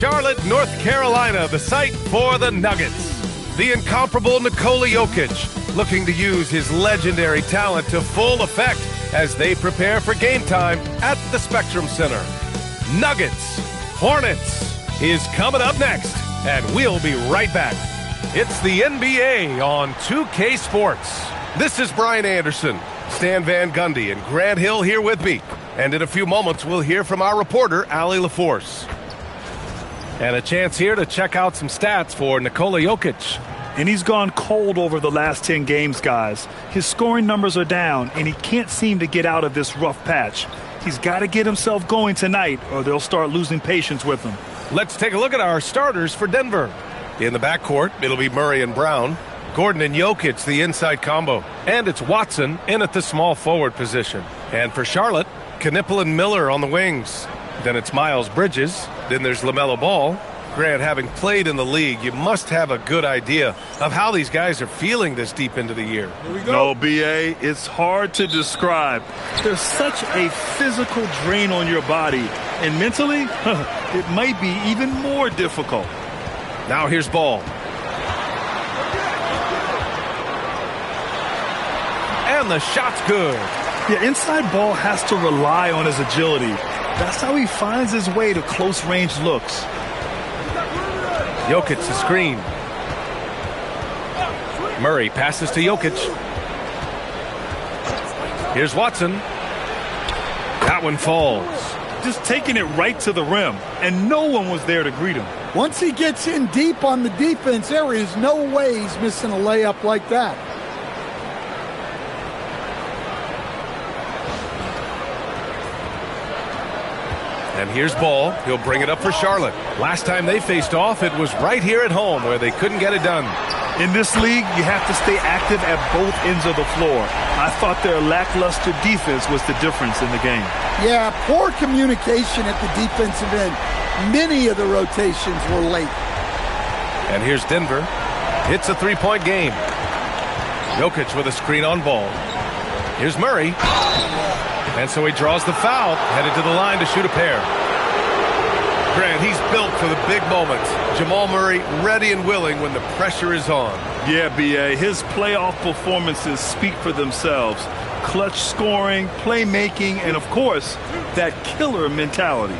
Charlotte, North Carolina, the site for the Nuggets. The incomparable Nikola Jokic looking to use his legendary talent to full effect as they prepare for game time at the Spectrum Center. Nuggets, Hornets is coming up next, and we'll be right back. It's the NBA on 2K Sports. This is Brian Anderson, Stan Van Gundy, and Grant Hill here with me. And in a few moments, we'll hear from our reporter, Allie LaForce. And a chance here to check out some stats for Nikola Jokic. And he's gone cold over the last 10 games, guys. His scoring numbers are down, and he can't seem to get out of this rough patch. He's got to get himself going tonight, or they'll start losing patience with him. Let's take a look at our starters for Denver. In the backcourt, it'll be Murray and Brown. Gordon and Jokic, the inside combo. And it's Watson in at the small forward position. And for Charlotte, Knipple and Miller on the wings. Then it's Miles Bridges. Then there's LaMelo Ball. Grant, having played in the league, you must have a good idea of how these guys are feeling this deep into the year. Here we go. No, B.A., it's hard to describe. There's such a physical drain on your body. And mentally, it might be even more difficult. Now here's Ball. And the shot's good. Yeah, inside Ball has to rely on his agility. That's how he finds his way to close-range looks. Jokic the screen. Murray passes to Jokic. Here's Watson. That one falls. Just taking it right to the rim, and no one was there to greet him. Once he gets in deep on the defense, there is no way he's missing a layup like that. And here's Ball. He'll bring it up for Charlotte. Last time they faced off, it was right here at home where they couldn't get it done. In this league, you have to stay active at both ends of the floor. I thought their lackluster defense was the difference in the game. Yeah, poor communication at the defensive end. Many of the rotations were late. And here's Denver. It's a three-point game. Jokic with a screen on Ball. Here's Murray. And so he draws the foul, headed to the line to shoot a pair. Grant, he's built for the big moments. Jamal Murray ready and willing when the pressure is on. Yeah, B.A., his playoff performances speak for themselves. Clutch scoring, playmaking, and, of course, that killer mentality.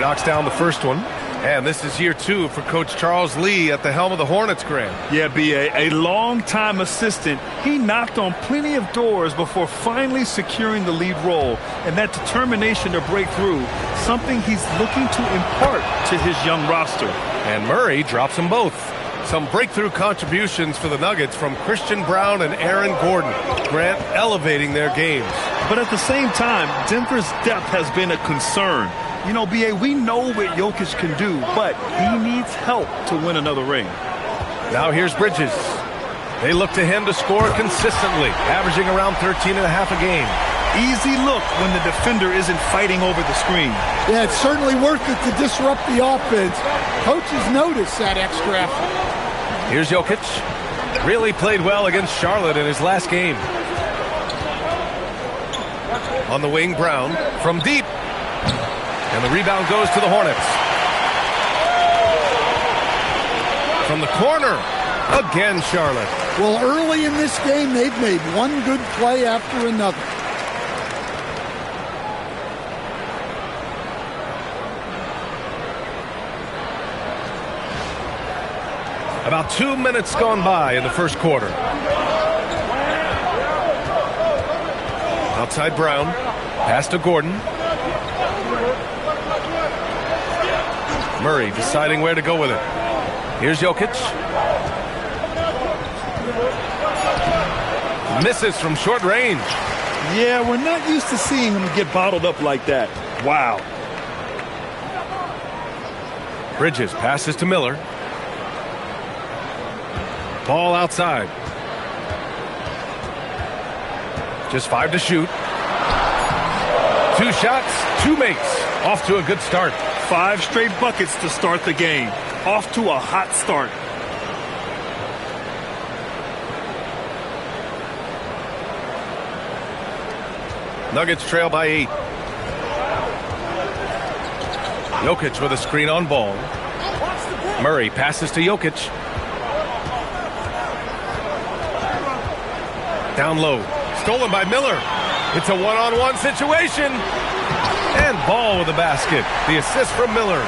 Knocks down the first one. And this is year 2 for Coach Charles Lee at the helm of the Hornets, Grant. Yeah, B.A., a long-time assistant. He knocked on plenty of doors before finally securing the lead role. And that determination to break through, something he's looking to impart to his young roster. And Murray drops them both. Some breakthrough contributions for the Nuggets from Christian Brown and Aaron Gordon. Grant elevating their games. But at the same time, Denver's depth has been a concern. You know, B.A., we know what Jokic can do, but he needs help to win another ring. Now here's Bridges. They look to him to score consistently, averaging around 13.5 a game. Easy look when the defender isn't fighting over the screen. Yeah, it's certainly worth it to disrupt the offense. Coaches notice that extra effort. Here's Jokic. Really played well against Charlotte in his last game. On the wing, Brown from deep. And the rebound goes to the Hornets. From the corner, again Charlotte. Well, early in this game, they've made one good play after another. About 2 minutes gone by in the first quarter. Outside Brown, pass to Gordon. Murray deciding where to go with it. Here's Jokic. Misses from short range. Yeah, we're not used to seeing him get bottled up like that. Wow. Bridges passes to Miller. Ball outside. Just 5 to shoot. 2 shots, 2 makes. Off to a good start. 5 straight buckets to start the game. Off to a hot start. Nuggets trail by 8. Jokic with a screen on ball. Murray passes to Jokic. Down low. Stolen by Miller. It's a one-on-one situation. And Ball with the basket. The assist from Miller.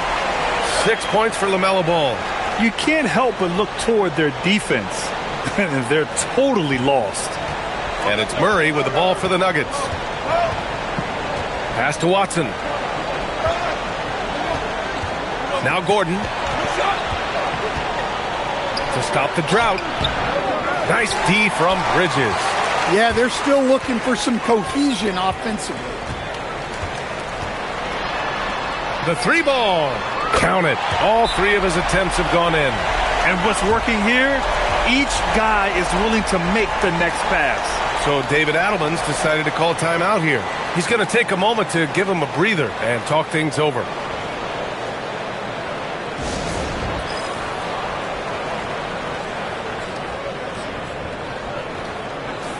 6 points for LaMelo Ball. You can't help but look toward their defense. They're totally lost. And it's Murray with the ball for the Nuggets. Pass to Watson. Now Gordon. To stop the drought. Nice D from Bridges. Yeah, they're still looking for some cohesion offensively. The 3 ball. Count it. All 3 of his attempts have gone in. And what's working here? Each guy is willing to make the next pass. So David Adelman's decided to call timeout here. He's going to take a moment to give him a breather and talk things over.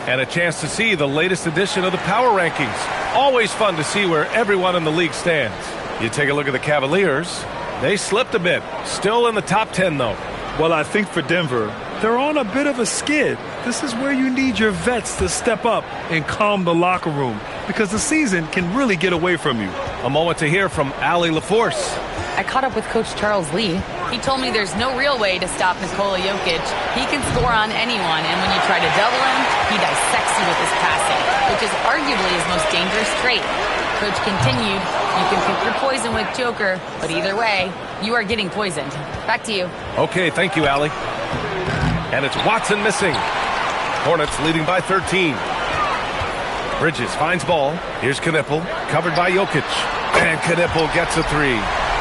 And a chance to see the latest edition of the power rankings. Always fun to see where everyone in the league stands. You take a look at the Cavaliers. They slipped a bit. Still in the top 10, though. Well, I think for Denver, they're on a bit of a skid. This is where you need your vets to step up and calm the locker room, because the season can really get away from you. A moment to hear from Allie LaForce. I caught up with Coach Charles Lee. He told me there's no real way to stop Nikola Jokic. He can score on anyone, and when you try to double him, he dissects you with his passing, which is arguably his most dangerous trait. Coach continued, you can pick your poison with Joker, but either way, you are getting poisoned. Back to you. Okay, thank you, Allie. And it's Watson missing. Hornets leading by 13. Bridges finds ball. Here's Knipple, covered by Jokic. And Knipple gets a 3.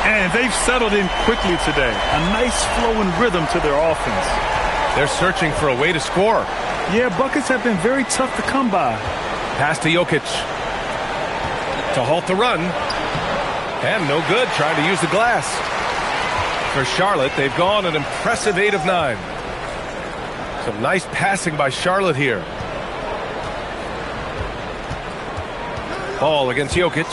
And they've settled in quickly today. A nice flow and rhythm to their offense. They're searching for a way to score. Yeah, buckets have been very tough to come by. Pass to Jokic. To halt the run. And no good, trying to use the glass. For Charlotte, they've gone an impressive 8 of 9. Some nice passing by Charlotte here. Ball against Jokic.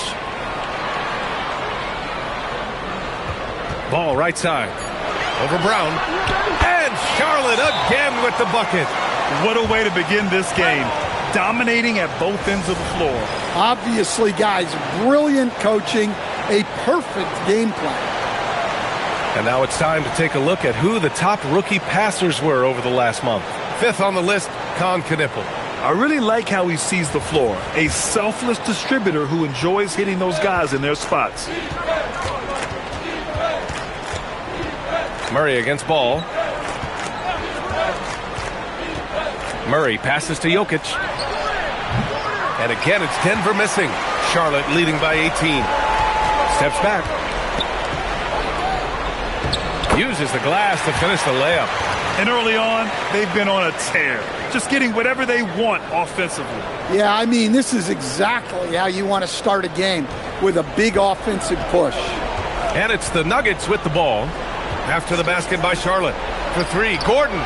Ball right side. Over Brown. And Charlotte again with the bucket. What a way to begin this game. Dominating at both ends of the floor. Obviously, guys, brilliant coaching, a perfect game plan. And now it's time to take a look at who the top rookie passers were over the last month. 5th on the list, Knipple. I really like how he sees the floor. A selfless distributor who enjoys hitting those guys in their spots. Murray against Ball. Murray passes to Jokic. And again, it's Denver missing. Charlotte leading by 18. Steps back. Uses the glass to finish the layup. And early on, they've been on a tear. Just getting whatever they want offensively. Yeah, I mean, this is exactly how you want to start a game, with a big offensive push. And it's the Nuggets with the ball. After the basket by Charlotte. For 3, Gordon.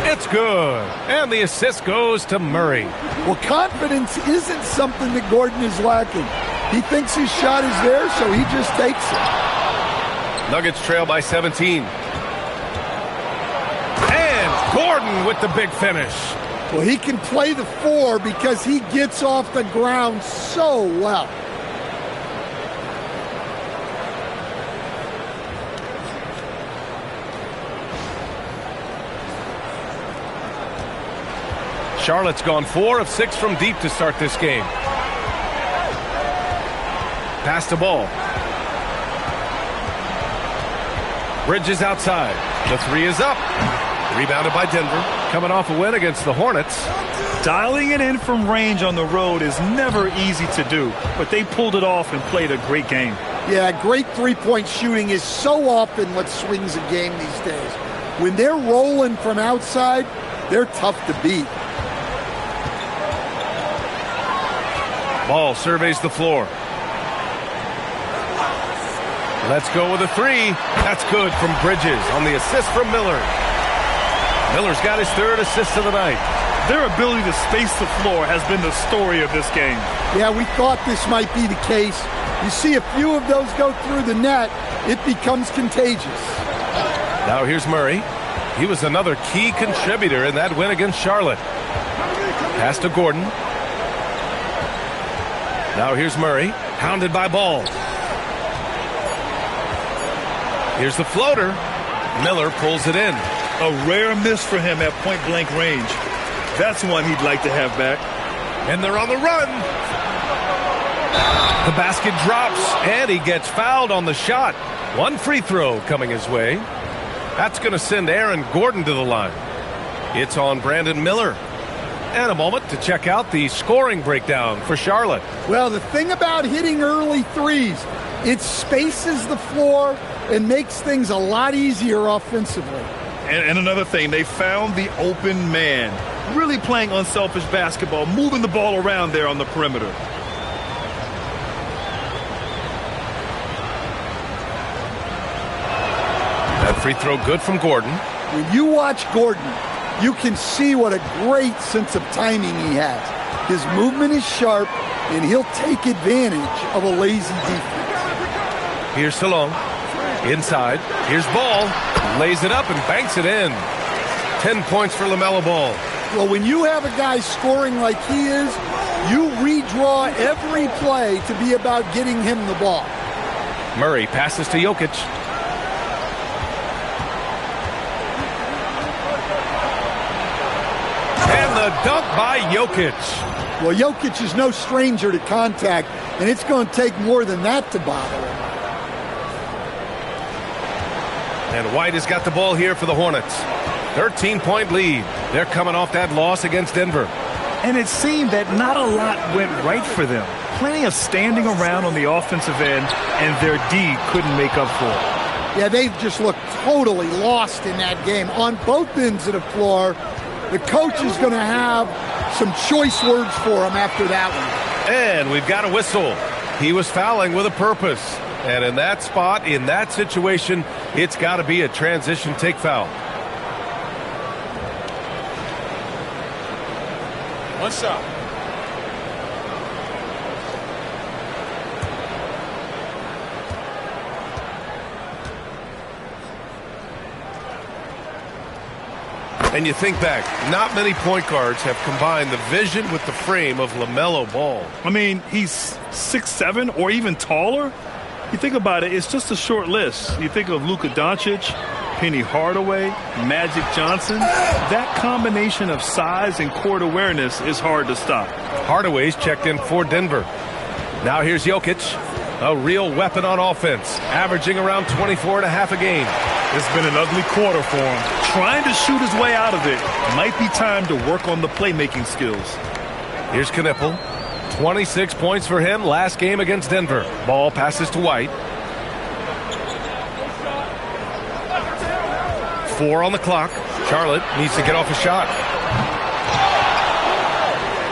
It's good. And the assist goes to Murray. Well, confidence isn't something that Gordon is lacking. He thinks his shot is there, so he just takes it. Nuggets trail by 17. And Gordon with the big finish. Well, he can play the 4 because he gets off the ground so well. Charlotte's gone 4 of 6 from deep to start this game. Pass the ball. Bridges outside. The 3 is up. Rebounded by Denver. Coming off a win against the Hornets. Dialing it in from range on the road is never easy to do, but they pulled it off and played a great game. Yeah, great three-point shooting is so often what swings a game these days. When they're rolling from outside, they're tough to beat. Ball surveys the floor. Let's go with a three. That's good from Bridges on the assist from Miller. Miller's got his third assist of the night. Their ability to space the floor has been the story of this game. Yeah, we thought this might be the case. You see a few of those go through the net, it becomes contagious. Now here's Murray. He was another key contributor in that win against Charlotte. Pass to Gordon. Now here's Murray, hounded by Ball. Here's the floater. Miller pulls it in. A rare miss for him at point-blank range. That's one he'd like to have back. And they're on the run. The basket drops, and he gets fouled on the shot. One free throw coming his way. That's going to send Aaron Gordon to the line. It's on Brandon Miller. And a moment to check out the scoring breakdown for Charlotte. Well, the thing about hitting early threes, it spaces the floor and makes things a lot easier offensively. And another thing, they found the open man. Really playing unselfish basketball, moving the ball around there on the perimeter. That free throw good from Gordon. When you watch Gordon, you can see what a great sense of timing he has. His movement is sharp, and he'll take advantage of a lazy defense. Here's Salong. Inside. Here's Ball. Lays it up and banks it in. 10 points for LaMelo Ball. Well, when you have a guy scoring like he is, you redraw every play to be about getting him the ball. Murray passes to Jokic. And the dunk by Jokic. Well, Jokic is no stranger to contact, and it's going to take more than that to bother him. And White has got the ball here for the Hornets. 13-point lead. They're coming off that loss against Denver. And it seemed that not a lot went right for them. Plenty of standing around on the offensive end, and their D couldn't make up for it. Yeah, they've just looked totally lost in that game. On both ends of the floor, the coach is going to have some choice words for him after that one. And we've got a whistle. He was fouling with a purpose. And in that spot, in that situation, it's got to be a transition take foul. One shot. And you think back, not many point guards have combined the vision with the frame of LaMelo Ball. I mean, he's 6'7" or even taller. You think about it, it's just a short list. You think of Luka Doncic, Penny Hardaway, Magic Johnson. That combination of size and court awareness is hard to stop. Hardaway's checked in for Denver. Now here's Jokic, a real weapon on offense, averaging around 24 and a half a game. It's been an ugly quarter for him. Trying to shoot his way out of it. Might be time to work on the playmaking skills. Here's Knippel. 26 points for him last game against Denver. Ball passes to White. 4 on the clock. Charlotte needs to get off a shot.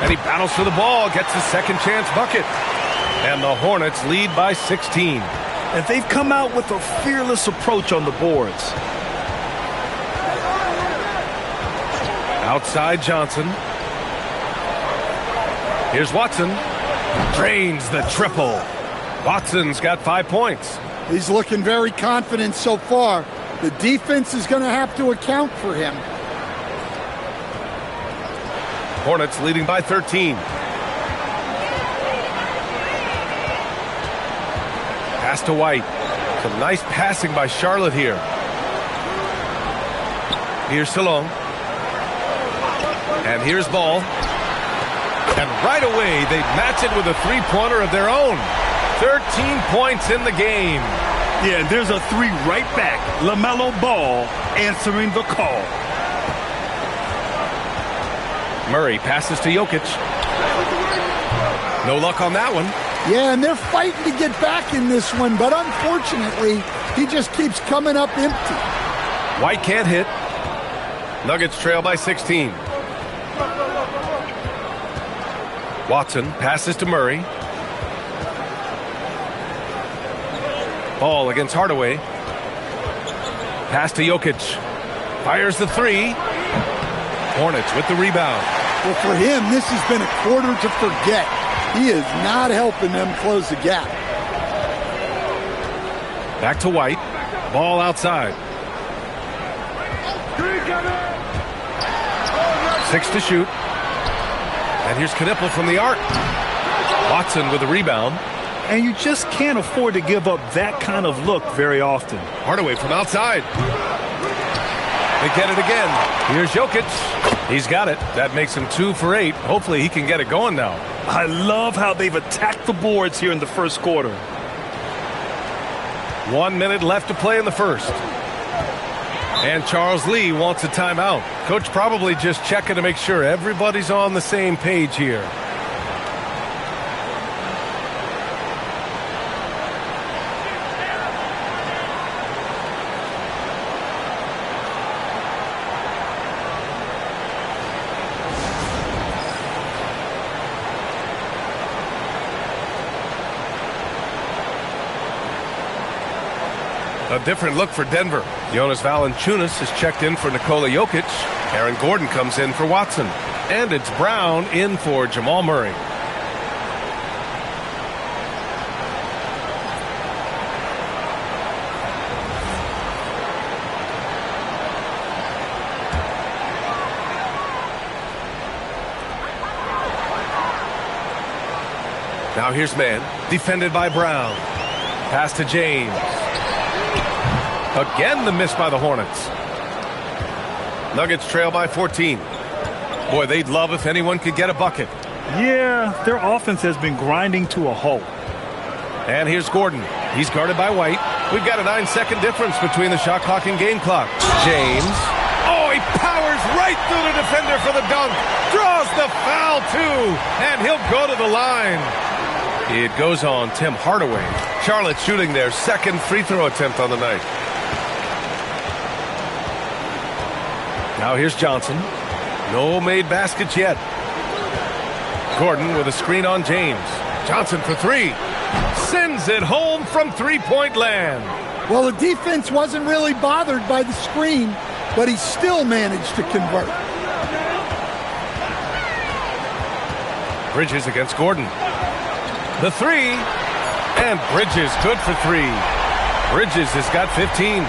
And he battles for the ball, gets the second chance bucket. And the Hornets lead by 16. And they've come out with a fearless approach on the boards. Outside Johnson. Here's Watson. Drains the triple. Watson's got 5 points. He's looking very confident so far. The defense is going to have to account for him. Hornets leading by 13. Pass to White. Some nice passing by Charlotte here. Here's Salong. And here's Ball. And right away, they match it with a three-pointer of their own. 13 points in the game. Yeah, and there's a three right back. LaMelo Ball answering the call. Murray passes to Jokic. No luck on that one. Yeah, and they're fighting to get back in this one, but unfortunately, he just keeps coming up empty. White can't hit. Nuggets trail by 16. Watson passes to Murray. Ball against Hardaway. Pass to Jokic. Fires the three. Hornets with the rebound. Well, for him, this has been a quarter to forget. He is not helping them close the gap. Back to White. Ball outside. 6 to shoot. And here's Knipple from the arc. Watson with the rebound. And you just can't afford to give up that kind of look very often. Hardaway from outside. They get it again. Here's Jokic. He's got it. That makes him 2 for 8. Hopefully he can get it going now. I love how they've attacked the boards here in the first quarter. 1 minute left to play in the first. And Charles Lee wants a timeout. Coach probably just checking to make sure everybody's on the same page here. A different look for Denver. Jonas Valanciunas is checked in for Nikola Jokic. Aaron Gordon comes in for Watson. And it's Brown in for Jamal Murray. Now here's man. Defended by Brown. Pass to James. Again, the miss by the Hornets. Nuggets trail by 14. Boy, they'd love if anyone could get a bucket. Yeah, their offense has been grinding to a halt. And here's Gordon. He's guarded by White. We've got a 9-second difference between the shot clock and game clock. James. Oh, he powers right through the defender for the dunk. Draws the foul, too. And he'll go to the line. It goes on Tim Hardaway. Charlotte shooting their second free throw attempt on the night. Now here's Johnson. No made baskets yet. Gordon with a screen on James. Johnson for three. Sends it home from three-point land. Well, the defense wasn't really bothered by the screen, but he still managed to convert. Bridges against Gordon. The three. And Bridges good for three. Bridges has got 15.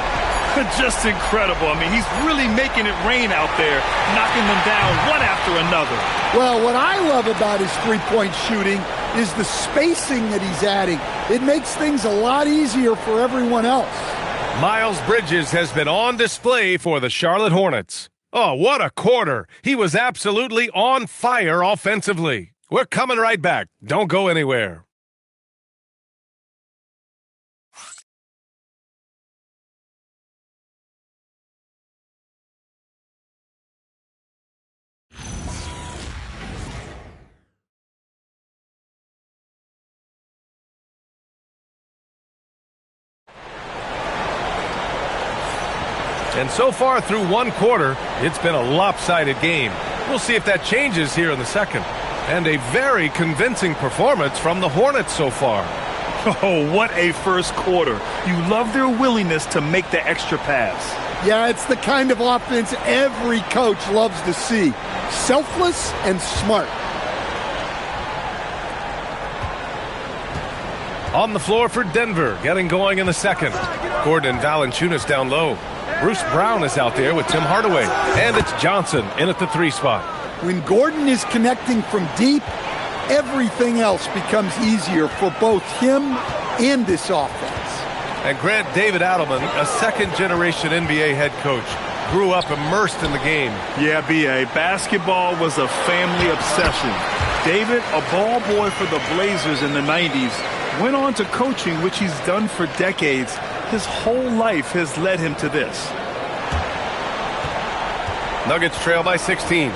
Just incredible. I mean, he's really making it rain out there, knocking them down one after another. Well, what I love about his three-point shooting is the spacing that he's adding. It makes things a lot easier for everyone else. Miles Bridges has been on display for the Charlotte Hornets. Oh, what a quarter. He was absolutely on fire offensively. We're coming right back. Don't go anywhere. And so far through one quarter, it's been a lopsided game. We'll see if that changes here in the second. And a very convincing performance from the Hornets so far. Oh, what a first quarter. You love their willingness to make the extra pass. Yeah, it's the kind of offense every coach loves to see. Selfless and smart. On the floor for Denver, getting going in the second. Gordon and Valanciunas down low. Bruce Brown is out there with Tim Hardaway. And it's Johnson in at the three spot. When Gordon is connecting from deep, everything else becomes easier for both him and this offense. And Grant David Adelman, a second-generation NBA head coach, grew up immersed in the game. Yeah, B.A., basketball was a family obsession. David, a ball boy for the Blazers in the 90s, went on to coaching, which he's done for decades. His whole life has led him to this. Nuggets trail by 16.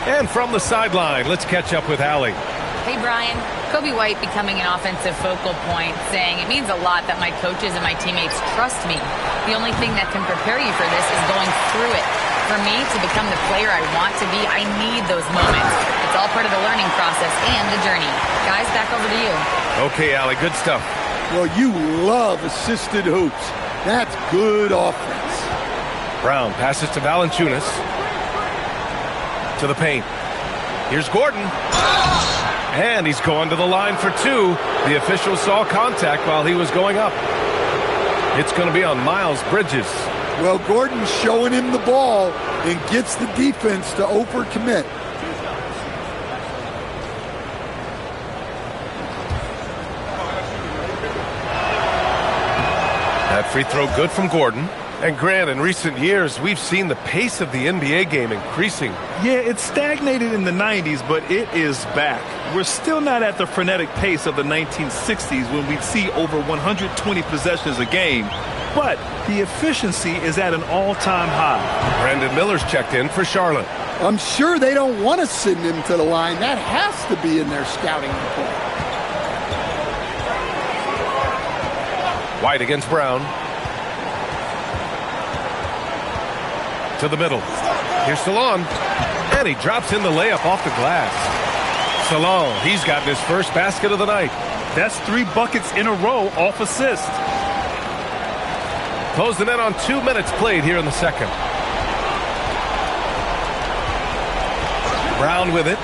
And from the sideline, let's catch up with Allie. Hey, Brian. Kobe White becoming an offensive focal point, saying it means a lot that my coaches and my teammates trust me. The only thing that can prepare you for this is going through it. For me to become the player I want to be, I need those moments. It's all part of the learning process and the journey. Guys, back over to you. Okay, Allie, good stuff. Well, you love assisted hoops. That's good offense. Brown passes to Valanciunas. To the paint. Here's Gordon. And he's going to the line for two. The official saw contact while he was going up. It's going to be on Miles Bridges. Well, Gordon's showing him the ball and gets the defense to overcommit. That free throw good from Gordon. And Grant, in recent years, we've seen the pace of the NBA game increasing. Yeah, it stagnated in the 90s, but it is back. We're still not at the frenetic pace of the 1960s when we'd see over 120 possessions a game. But the efficiency is at an all-time high. Brandon Miller's checked in for Charlotte. I'm sure they don't want to send him to the line. That has to be in their scouting report. White against Brown. To the middle. Here's Salon. And he drops in the layup off the glass. Salon, he's gotten his first basket of the night. That's 3 buckets in a row off assist. Closing in on 2 minutes played here in the second. Brown with it.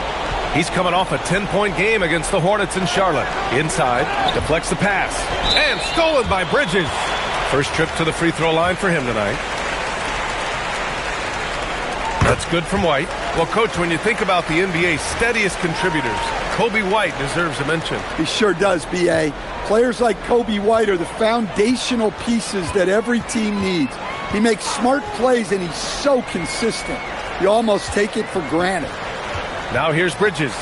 He's coming off a 10-point game against the Hornets in Charlotte. Inside, deflects the pass. And stolen by Bridges. First trip to the free throw line for him tonight. That's good from White. Well, Coach, when you think about the NBA's steadiest contributors, Kobe White deserves a mention. He sure does, B.A. Players like Kobe White are the foundational pieces that every team needs. He makes smart plays, and he's so consistent. You almost take it for granted. Now here's Bridges.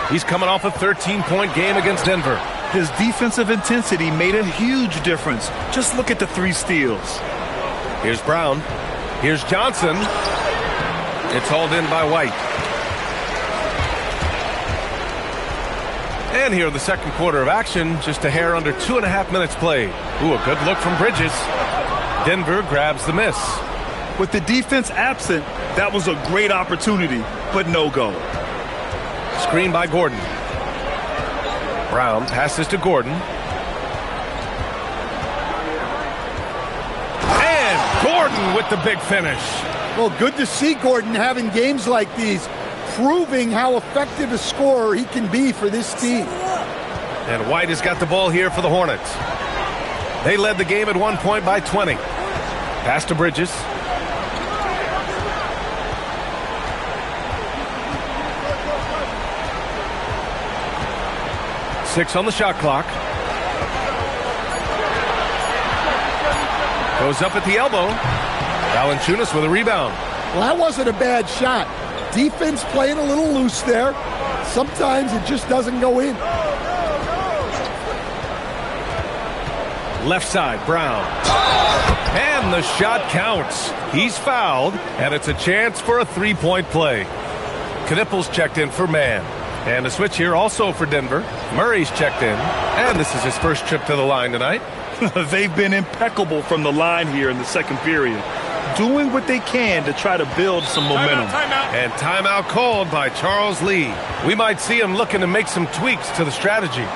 He's coming off a 13-point game against Denver. His defensive intensity made a huge difference. Just look at the 3 steals. Here's Brown. Here's Johnson. It's hauled in by White. And here in the second quarter of action, just a hair under 2.5 minutes played. Ooh, a good look from Bridges. Denver grabs the miss. With the defense absent, that was a great opportunity, but no go. Screen by Gordon. Brown passes to Gordon. And Gordon with the big finish. Well, good to see Gordon having games like these, proving how effective a scorer he can be for this team. And White has got the ball here for the Hornets. They led the game at 1 point by 20. Pass to Bridges. Six on the shot clock. Goes up at the elbow. Valanciunas with a rebound. Well, that wasn't a bad shot. Defense playing a little loose there. Sometimes it just doesn't go in. Left side, Brown. And the shot counts. He's fouled, and it's a chance for a 3-point play. Knippel's checked in for Mann. And a switch here also for Denver. Murray's checked in, and this is his first trip to the line tonight. They've been impeccable from the line here in the second period, doing what they can to try to build some momentum. Timeout. And timeout called by Charles Lee. We might see him looking to make some tweaks to the strategy.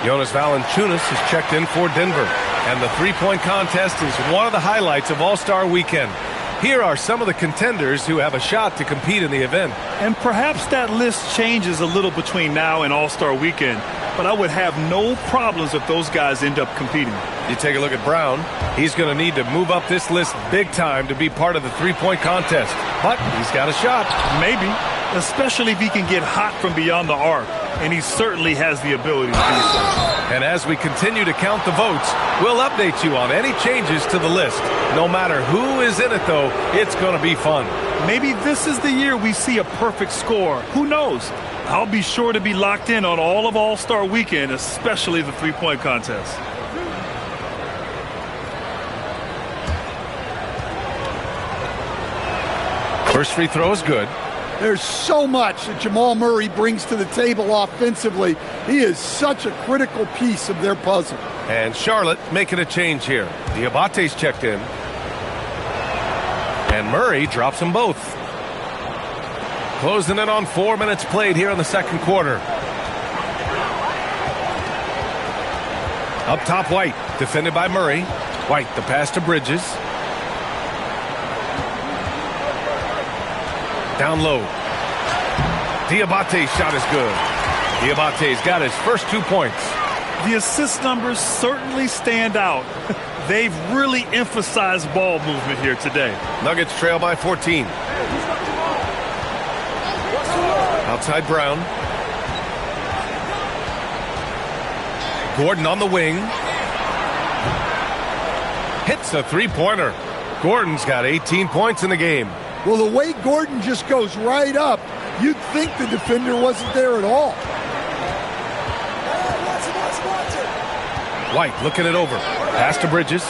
Jonas Valanciunas is checked in for Denver. And the three-point contest is one of the highlights of All-Star Weekend. Here are some of the contenders who have a shot to compete in the event. And perhaps that list changes a little between now and All-Star Weekend, but I would have no problems if those guys end up competing. You take a look at Brown. He's going to need to move up this list big time to be part of the three-point contest. But he's got a shot. Maybe, especially if he can get hot from beyond the arc. And he certainly has the ability to do so. And as we continue to count the votes, we'll update you on any changes to the list. No matter who is in it, though, it's going to be fun. Maybe this is the year we see a perfect score. Who knows? I'll be sure to be locked in on all of All-Star Weekend, especially the three-point contest. First free throw is good. There's so much that Jamal Murray brings to the table offensively. He is such a critical piece of their puzzle. And Charlotte making a change here. Diabate's checked in. And Murray drops them both. Closing in on 4 minutes played here in the second quarter. Up top, White, defended by Murray. White, the pass to Bridges. Down low. Diabate's shot is good. Diabate's got his first 2 points. The assist numbers certainly stand out. They've really emphasized ball movement here today. Nuggets trail by 14. Outside Brown. Gordon on the wing. Hits a three-pointer. Gordon's got 18 points in the game. Well, the way Gordon just goes right up, you'd think the defender wasn't there at all. White looking it over. Pass to Bridges.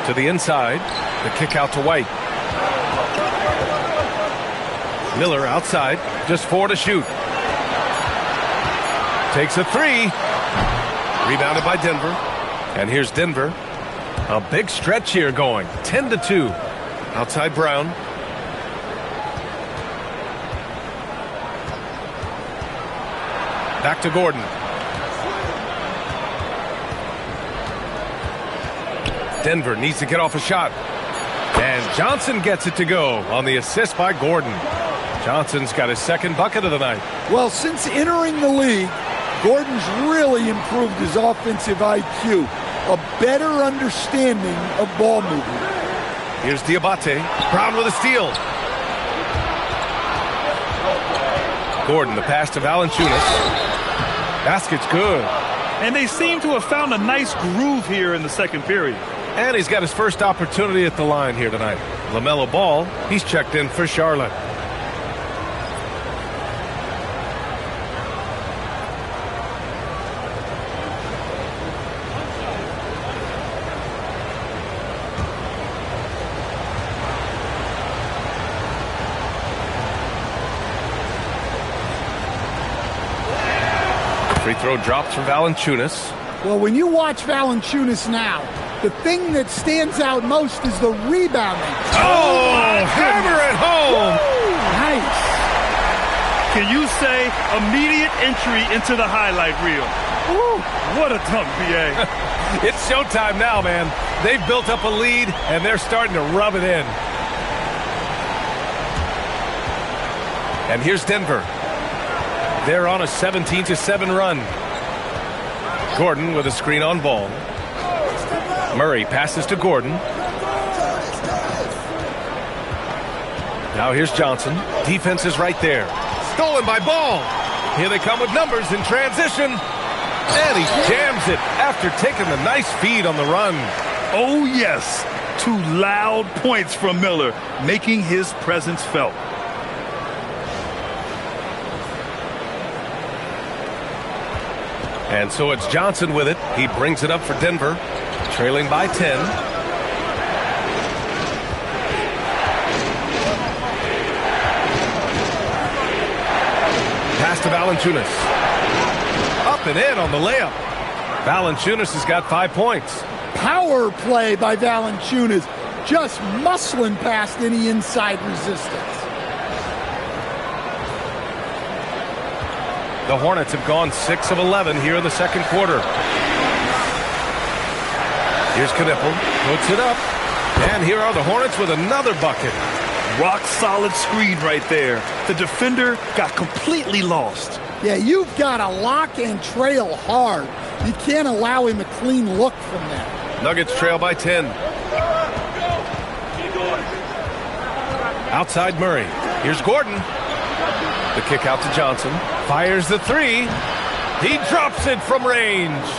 To the inside. The kick out to White. Miller outside. Just 4 to shoot. Takes a 3. Rebounded by Denver. And here's Denver. A big stretch here going. 10-2. Outside Brown. Back to Gordon. Denver needs to get off a shot. And Johnson gets it to go on the assist by Gordon. Johnson's got his second bucket of the night. Well, since entering the league, Gordon's really improved his offensive IQ. A better understanding of ball movement. Here's Diabate. Brown with a steal. Gordon, the pass to Valanciunas. Basket's good. And they seem to have found a nice groove here in the second period. And he's got his first opportunity at the line here tonight. LaMelo Ball, he's checked in for Charlotte. Free throw drops for Valanciunas. Well, when you watch Valanciunas now, the thing that stands out most is the rebounding. Oh, hammer it home. Woo! Nice. Can you say immediate entry into the highlight reel? Woo! What a dunk, B.A. It's showtime now, man. They've built up a lead, and they're starting to rub it in. And here's Denver. They're on a 17-7 run. Gordon with a screen on Ball. Murray passes to Gordon. Now here's Johnson. Defense is right there. Stolen by Ball. Here they come with numbers in transition. And he jams it after taking the nice feed on the run. Oh, yes. 2 loud points from Miller, making his presence felt. And so it's Johnson with it. He brings it up for Denver, trailing by 10. Pass to Valanciunas. Up and in on the layup. Valanciunas has got 5 points. Power play by Valanciunas, just muscling past any inside resistance. The Hornets have gone 6 of 11 here in the second quarter. Here's Knippel, puts it up. And here are the Hornets with another bucket. Rock solid screen right there. The defender got completely lost. Yeah, you've got to lock and trail hard. You can't allow him a clean look from that. Nuggets trail by 10. Outside Murray. Here's Gordon. The kick out to Johnson. Fires the 3. He drops it from range.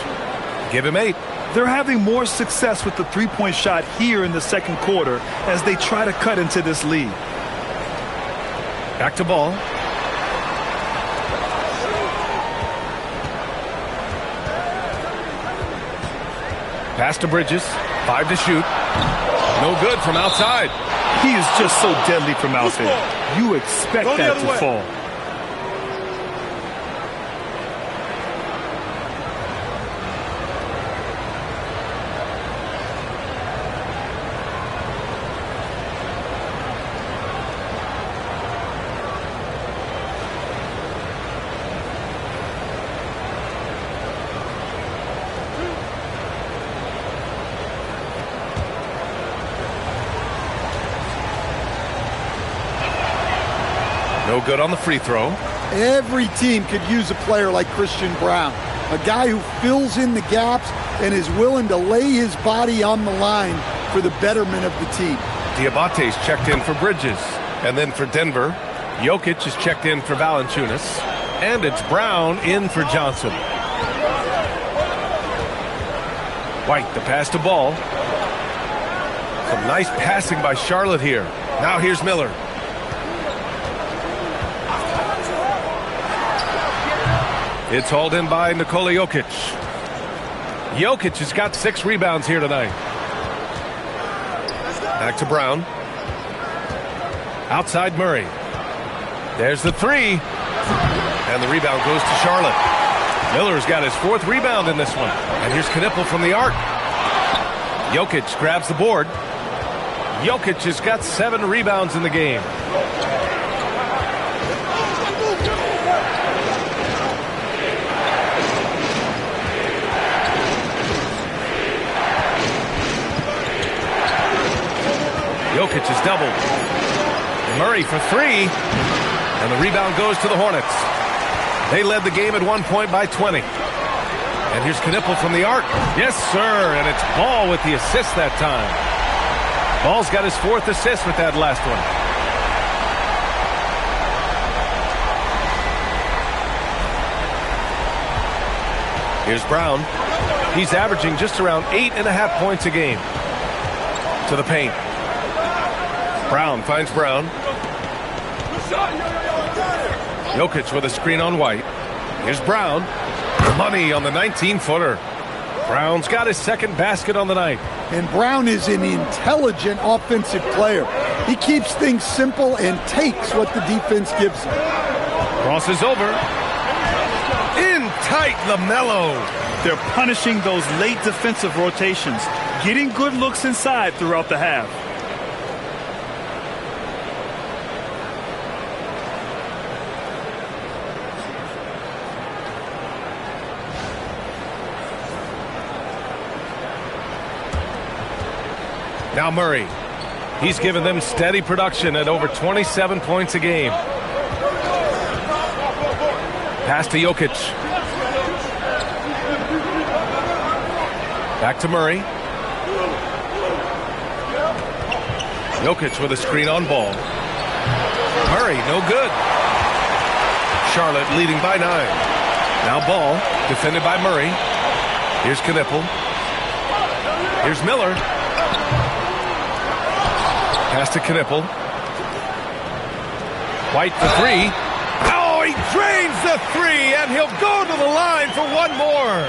Give him 8. They're having more success with the three-point shot here in the second quarter as they try to cut into this lead. Back to Ball. Pass to Bridges. 5 to shoot. No good from outside. He is just so deadly from out there. You expect that to fall. No good on the free throw. Every team could use a player like Christian Braun, a guy who fills in the gaps and is willing to lay his body on the line for the betterment of the team. Diabate's checked in for Bridges. And then for Denver, Jokic is checked in for Valanciunas. And it's Brown in for Johnson. White, the pass to Ball. Some nice passing by Charlotte here. Now here's Miller. It's hauled in by Nikola Jokic. Jokic has got 6 rebounds here tonight. Back to Brown. Outside Murray. There's the 3. And the rebound goes to Charlotte. Miller's got his 4th rebound in this one. And here's Knipple from the arc. Jokic grabs the board. Jokic has got 7 rebounds in the game. Jokic is doubled. Murray for 3. And the rebound goes to the Hornets. They led the game at one point by 20. And here's Knipple from the arc. Yes, sir. And it's Ball with the assist that time. Ball's got his 4th assist with that last one. Here's Brown. He's averaging just around 8.5 points a game. To the paint. Brown finds Brown. Jokic with a screen on White. Here's Brown. Money on the 19-footer. Brown's got his 2nd basket on the night. And Brown is an intelligent offensive player. He keeps things simple and takes what the defense gives him. Crosses over. In tight, LaMelo. They're punishing those late defensive rotations, getting good looks inside throughout the half. Now Murray. He's given them steady production at over 27 points a game. Pass to Jokic. Back to Murray. Jokic with a screen on Ball. Murray, no good. Charlotte leading by 9. Now Ball, defended by Murray. Here's Knipple. Here's Miller. Pass to Knipple. White for 3. Oh, he drains the 3, and he'll go to the line for one more.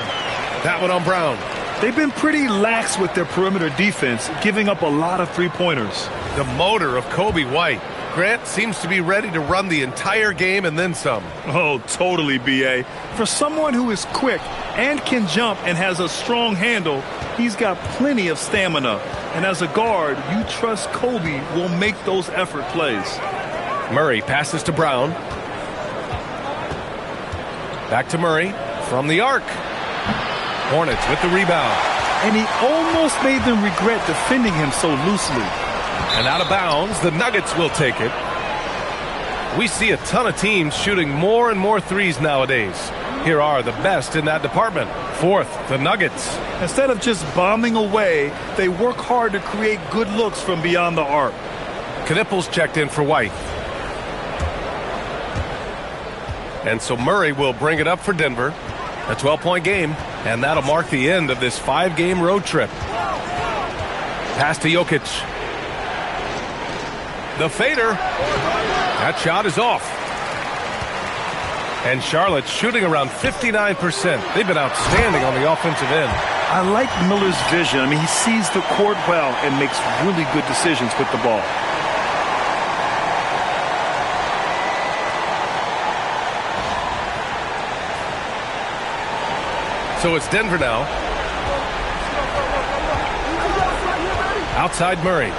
That one on Brown. They've been pretty lax with their perimeter defense, giving up a lot of 3-pointers. The motor of Kobe White. Grant seems to be ready to run the entire game and then some. Oh, totally, B.A. For someone who is quick and can jump and has a strong handle, he's got plenty of stamina. And as a guard, you trust Kobe will make those effort plays. Murray passes to Brown. Back to Murray from the arc. Hornets with the rebound. And he almost made them regret defending him so loosely. And out of bounds, the Nuggets will take it. We see a ton of teams shooting more and more threes nowadays. Here are the best in that department. 4th, the Nuggets. Instead of just bombing away, they work hard to create good looks from beyond the arc. Knipple's checked in for White. And so Murray will bring it up for Denver. A 12-point game, and that'll mark the end of this 5-game road trip. Pass to Jokic. The fader. That shot is off. And Charlotte shooting around 59%. They've been outstanding on the offensive end. I like Miller's vision. I mean, he sees the court well and makes really good decisions with the ball. So it's Denver now. Outside Murray.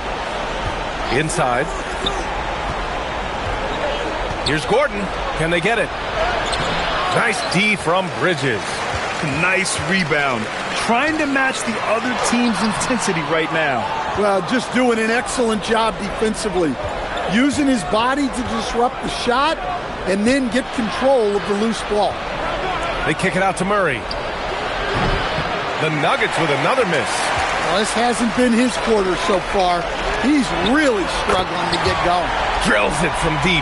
Inside. Here's Gordon. Can they get it? Nice D from Bridges. Nice rebound. Trying to match the other team's intensity right now. Well, just doing an excellent job defensively. Using his body to disrupt the shot and then get control of the loose ball. They kick it out to Murray. The Nuggets with another miss. Well, this hasn't been his quarter so far. He's really struggling to get going. Drills it from deep.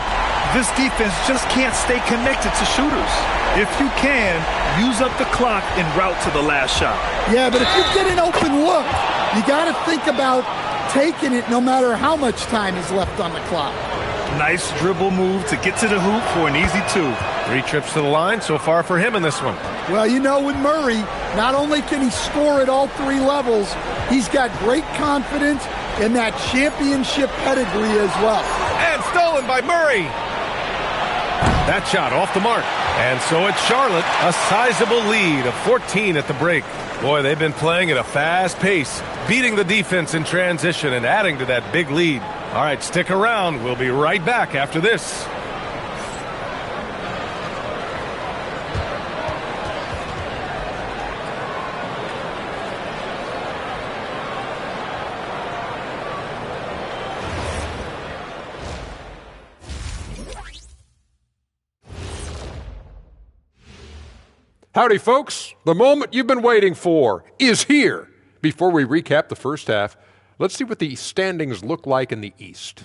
This defense just can't stay connected to shooters. If you can, use up the clock en route to the last shot. Yeah, but if you get an open look, you got to think about taking it no matter how much time is left on the clock. Nice dribble move to get to the hoop for an easy 2. 3 trips to the line so far for him in this one. Well, you know, with Murray, not only can he score at all 3 levels, he's got great confidence and that championship pedigree as well. And stolen by Murray. That shot off the mark. And so it's Charlotte, a sizable lead of 14 at the break. Boy, they've been playing at a fast pace, beating the defense in transition and adding to that big lead. All right, stick around. We'll be right back after this. Howdy, folks. The moment you've been waiting for is here. Before we recap the first half, let's see what the standings look like in the East.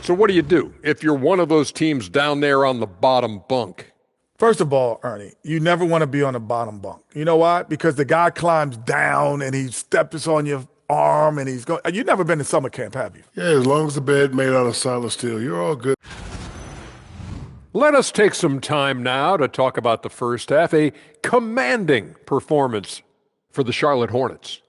So what do you do if you're one of those teams down there on the bottom bunk? First of all, Ernie, you never want to be on the bottom bunk. You know why? Because the guy climbs down and he steps on your arm and he's going. You've never been to summer camp, have you? Yeah, as long as the bed made out of solid steel, you're all good. Let us take some time now to talk about the first half, a commanding performance for the Charlotte Hornets.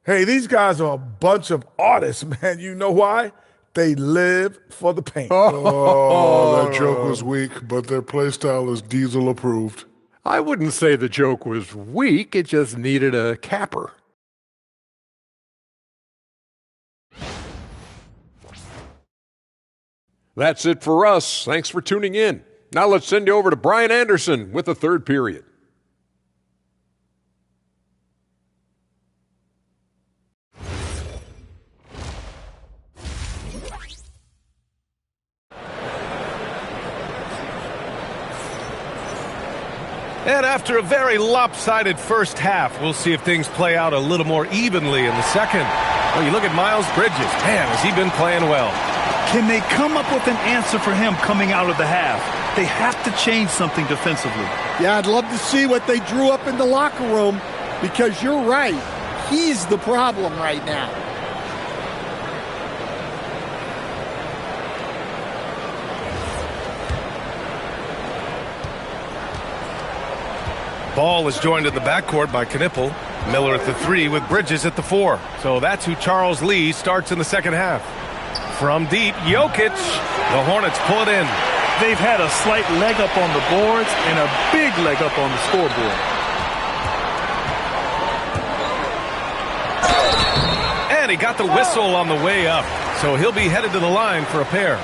Hey, these guys are a bunch of artists, man. You know why? They live for the paint. Oh, that joke was weak, but their play style is Diesel approved. I wouldn't say the joke was weak, it just needed a capper. That's it for us. Thanks for tuning in. Now let's send you over to Brian Anderson with the third period. And after a very lopsided first half, we'll see if things play out a little more evenly in the second. Well, you look at Miles Bridges. Man, has he been playing well. Can they come up with an answer for him coming out of the half? They have to change something defensively. Yeah, I'd love to see what they drew up in the locker room because you're right. He's the problem right now. Ball is joined in the backcourt by Knippel. Miller at the 3 with Bridges at the 4. So that's who Charles Lee starts in the second half. From deep, Jokic. The Hornets pull it in. They've had a slight leg up on the boards and a big leg up on the scoreboard. And he got the whistle on the way up. So he'll be headed to the line for a pair.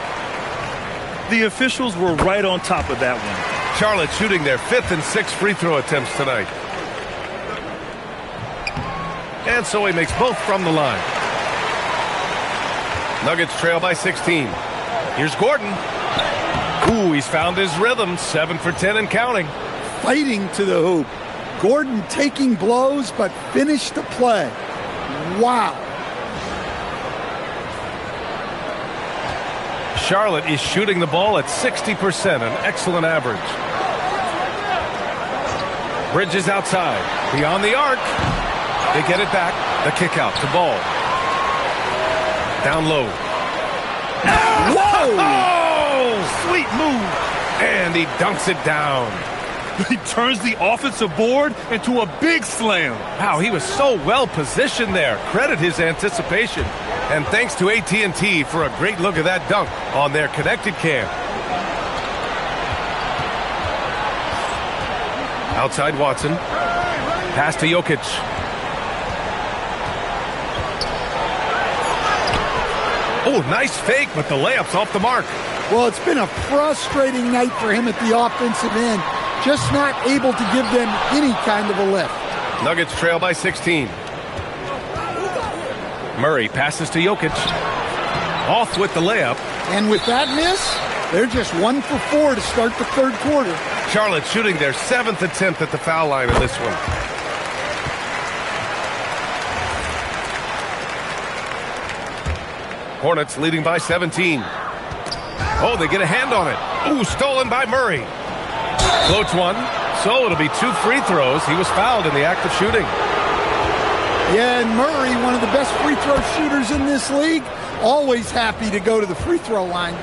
The officials were right on top of that one. Charlotte shooting their 5th and 6th free throw attempts tonight. And so he makes both from the line. Nuggets trail by 16. Here's Gordon. Ooh, he's found his rhythm. 7 for 10 and counting. Fighting to the hoop. Gordon taking blows, but finished the play. Wow. Charlotte is shooting the ball at 60%, an excellent average. Bridges outside. Beyond the arc. They get it back. The kick out to Ball. Down low. Whoa! Oh, sweet move. And he dunks it down. He turns the offensive board into a big slam. Wow, he was so well positioned there. Credit his anticipation. And thanks to AT&T for a great look at that dunk on their connected cam. Outside Watson. Pass to Jokic. Oh, nice fake, but the layup's off the mark. Well, it's been a frustrating night for him at the offensive end. Just not able to give them any kind of a lift. Nuggets trail by 16. Murray passes to Jokic. Off with the layup. And with that miss, they're just 1 for 4 to start the third quarter. Charlotte shooting their 7th attempt at the foul line in this one. Hornets leading by 17. Oh, they get a hand on it. Ooh, stolen by Murray. Floats one, so it'll be 2 free throws. He was fouled in the act of shooting. Yeah, and Murray, one of the best free throw shooters in this league, always happy to go to the free throw line.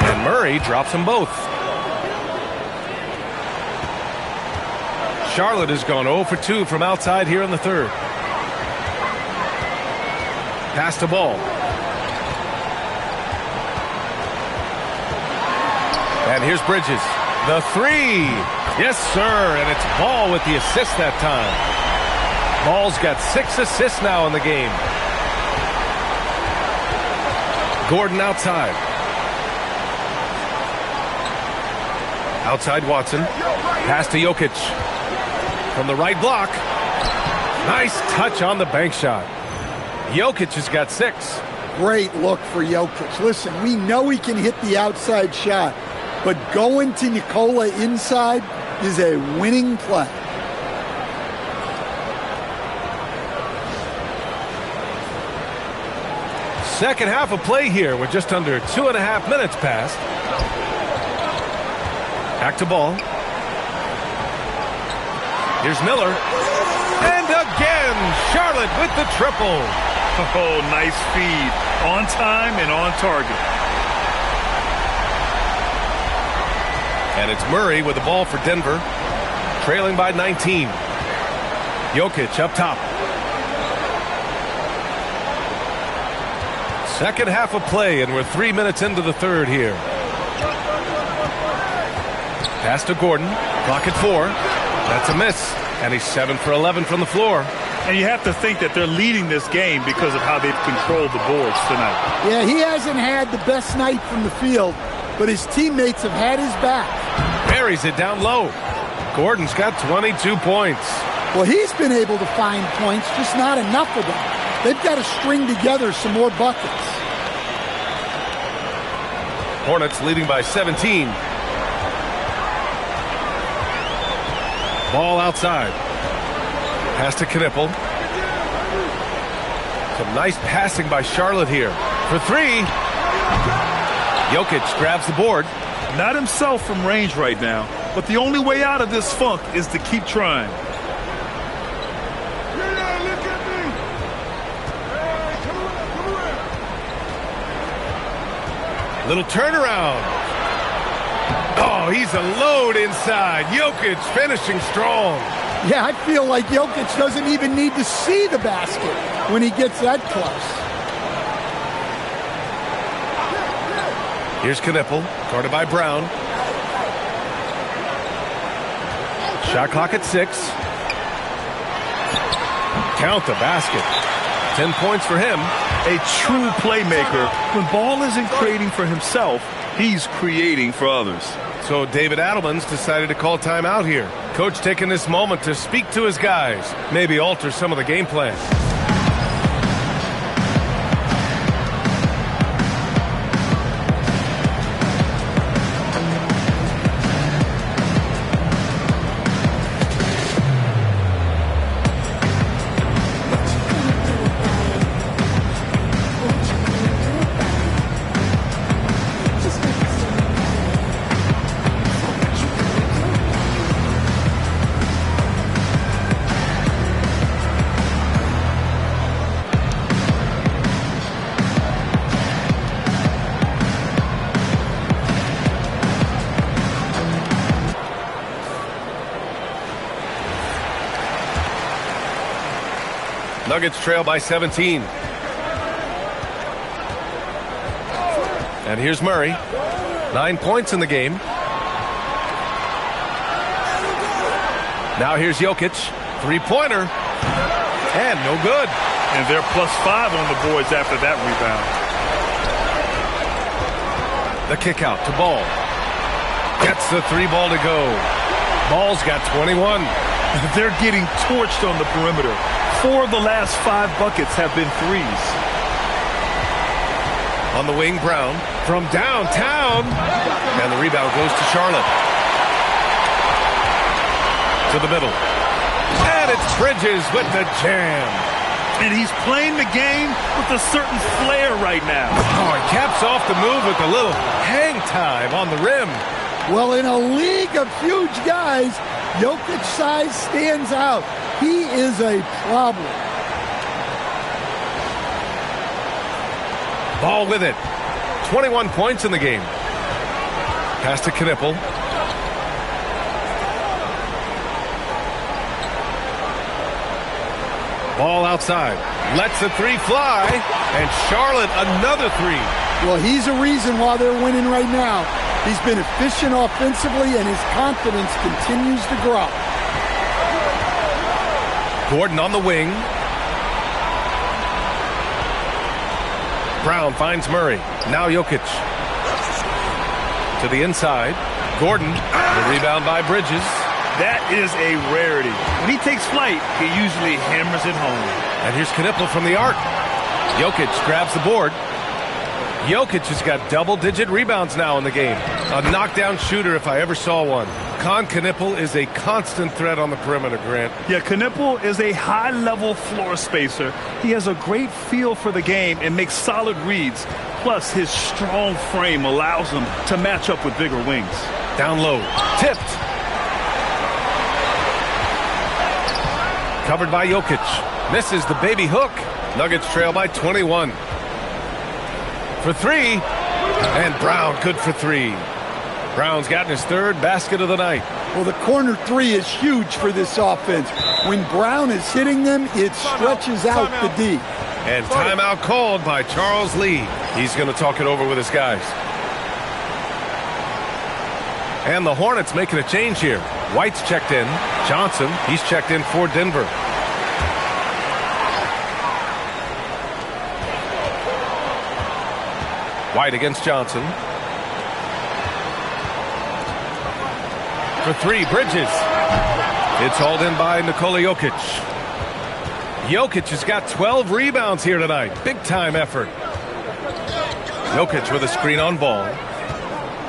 And Murray drops them both. Charlotte has gone 0 for 2 from outside here in the third. Pass the ball. And here's Bridges. The three. Yes, sir. And it's Ball with the assist that time. Ball's got 6 assists now in the game. Gordon outside. Outside Watson. Pass to Jokic. From the right block. Nice touch on the bank shot. Jokic has got 6. Great look for Jokic. Listen, we know he can hit the outside shot, but going to Nikola inside is a winning play. Second half of play here with just under 2.5 minutes passed. Back to Ball. Here's Miller. And again, Charlotte with the triple. Oh, nice feed. On time and on target. And it's Murray with the ball for Denver. Trailing by 19. Jokic up top. Second half of play, and we're 3 minutes into the third here. Pass to Gordon. Clock at 4. That's a miss. And he's 7 for 11 from the floor. And you have to think that they're leading this game because of how they've controlled the boards tonight. Yeah, he hasn't had the best night from the field, but his teammates have had his back. Buries it down low. Gordon's got 22 points. Well, he's been able to find points, just not enough of them. They've got to string together some more buckets. Hornets leading by 17. Ball outside. Pass to Knippel. Some nice passing by Charlotte here. For 3. Jokic grabs the board. Not himself from range right now, but the only way out of this funk is to keep trying. Little turnaround. Oh, he's a load inside. Jokic finishing strong. Yeah, I feel like Jokic doesn't even need to see the basket when he gets that close. Here's Knippel, guarded by Brown. Shot clock at 6. Count the basket. 10 points for him. A true playmaker. When Ball isn't creating for himself, he's creating for others. So David Adelman's decided to call timeout here. Coach taking this moment to speak to his guys, maybe alter some of the game plan. Nuggets trail by 17. And here's Murray. 9 points in the game. Now here's Jokic. Three-pointer. And no good. And they're +5 on the boards after that rebound. The kick out to Ball. Gets the three ball to go. Ball's got 21. They're getting torched on the perimeter. 4 of the last 5 buckets have been threes. On the wing, Brown from downtown. And the rebound goes to Charlotte. To the middle. And it's Bridges with the jam. And he's playing the game with a certain flair right now. Oh, he caps off the move with a little hang time on the rim. Well, in a league of huge guys, Jokic's size stands out. He is a problem. Ball with it. 21 points in the game. Pass to Knipple. Ball outside. Lets the three fly. And Charlotte another three. Well, he's a reason why they're winning right now. He's been efficient offensively, and his confidence continues to grow. Gordon on the wing. Brown finds Murray. Now Jokic. To the inside. Gordon. The rebound by Bridges. That is a rarity. When he takes flight, he usually hammers it home. And here's Knipple from the arc. Jokic grabs the board. Jokic has got double-digit rebounds now in the game. A knockdown shooter if I ever saw one. Knipple is a constant threat on the perimeter, Grant. Yeah, Knipple is a high-level floor spacer. He has a great feel for the game and makes solid reads. Plus, his strong frame allows him to match up with bigger wings. Down low. Tipped. Covered by Jokic. Misses the baby hook. Nuggets trail by 21. For three, and Brown good for three. Brown's gotten his third basket of the night. Well, the corner three is huge for this offense. When Brown is hitting them, it stretches out the D. And timeout called by Charles Lee. He's going to talk it over with his guys. And the Hornets making a change here. White's checked in. Johnson, he's checked in for Denver. White against Johnson. For three, Bridges. It's hauled in by Nikola Jokic. Jokic has got 12 rebounds here tonight. Big time effort. Jokic with a screen on Ball.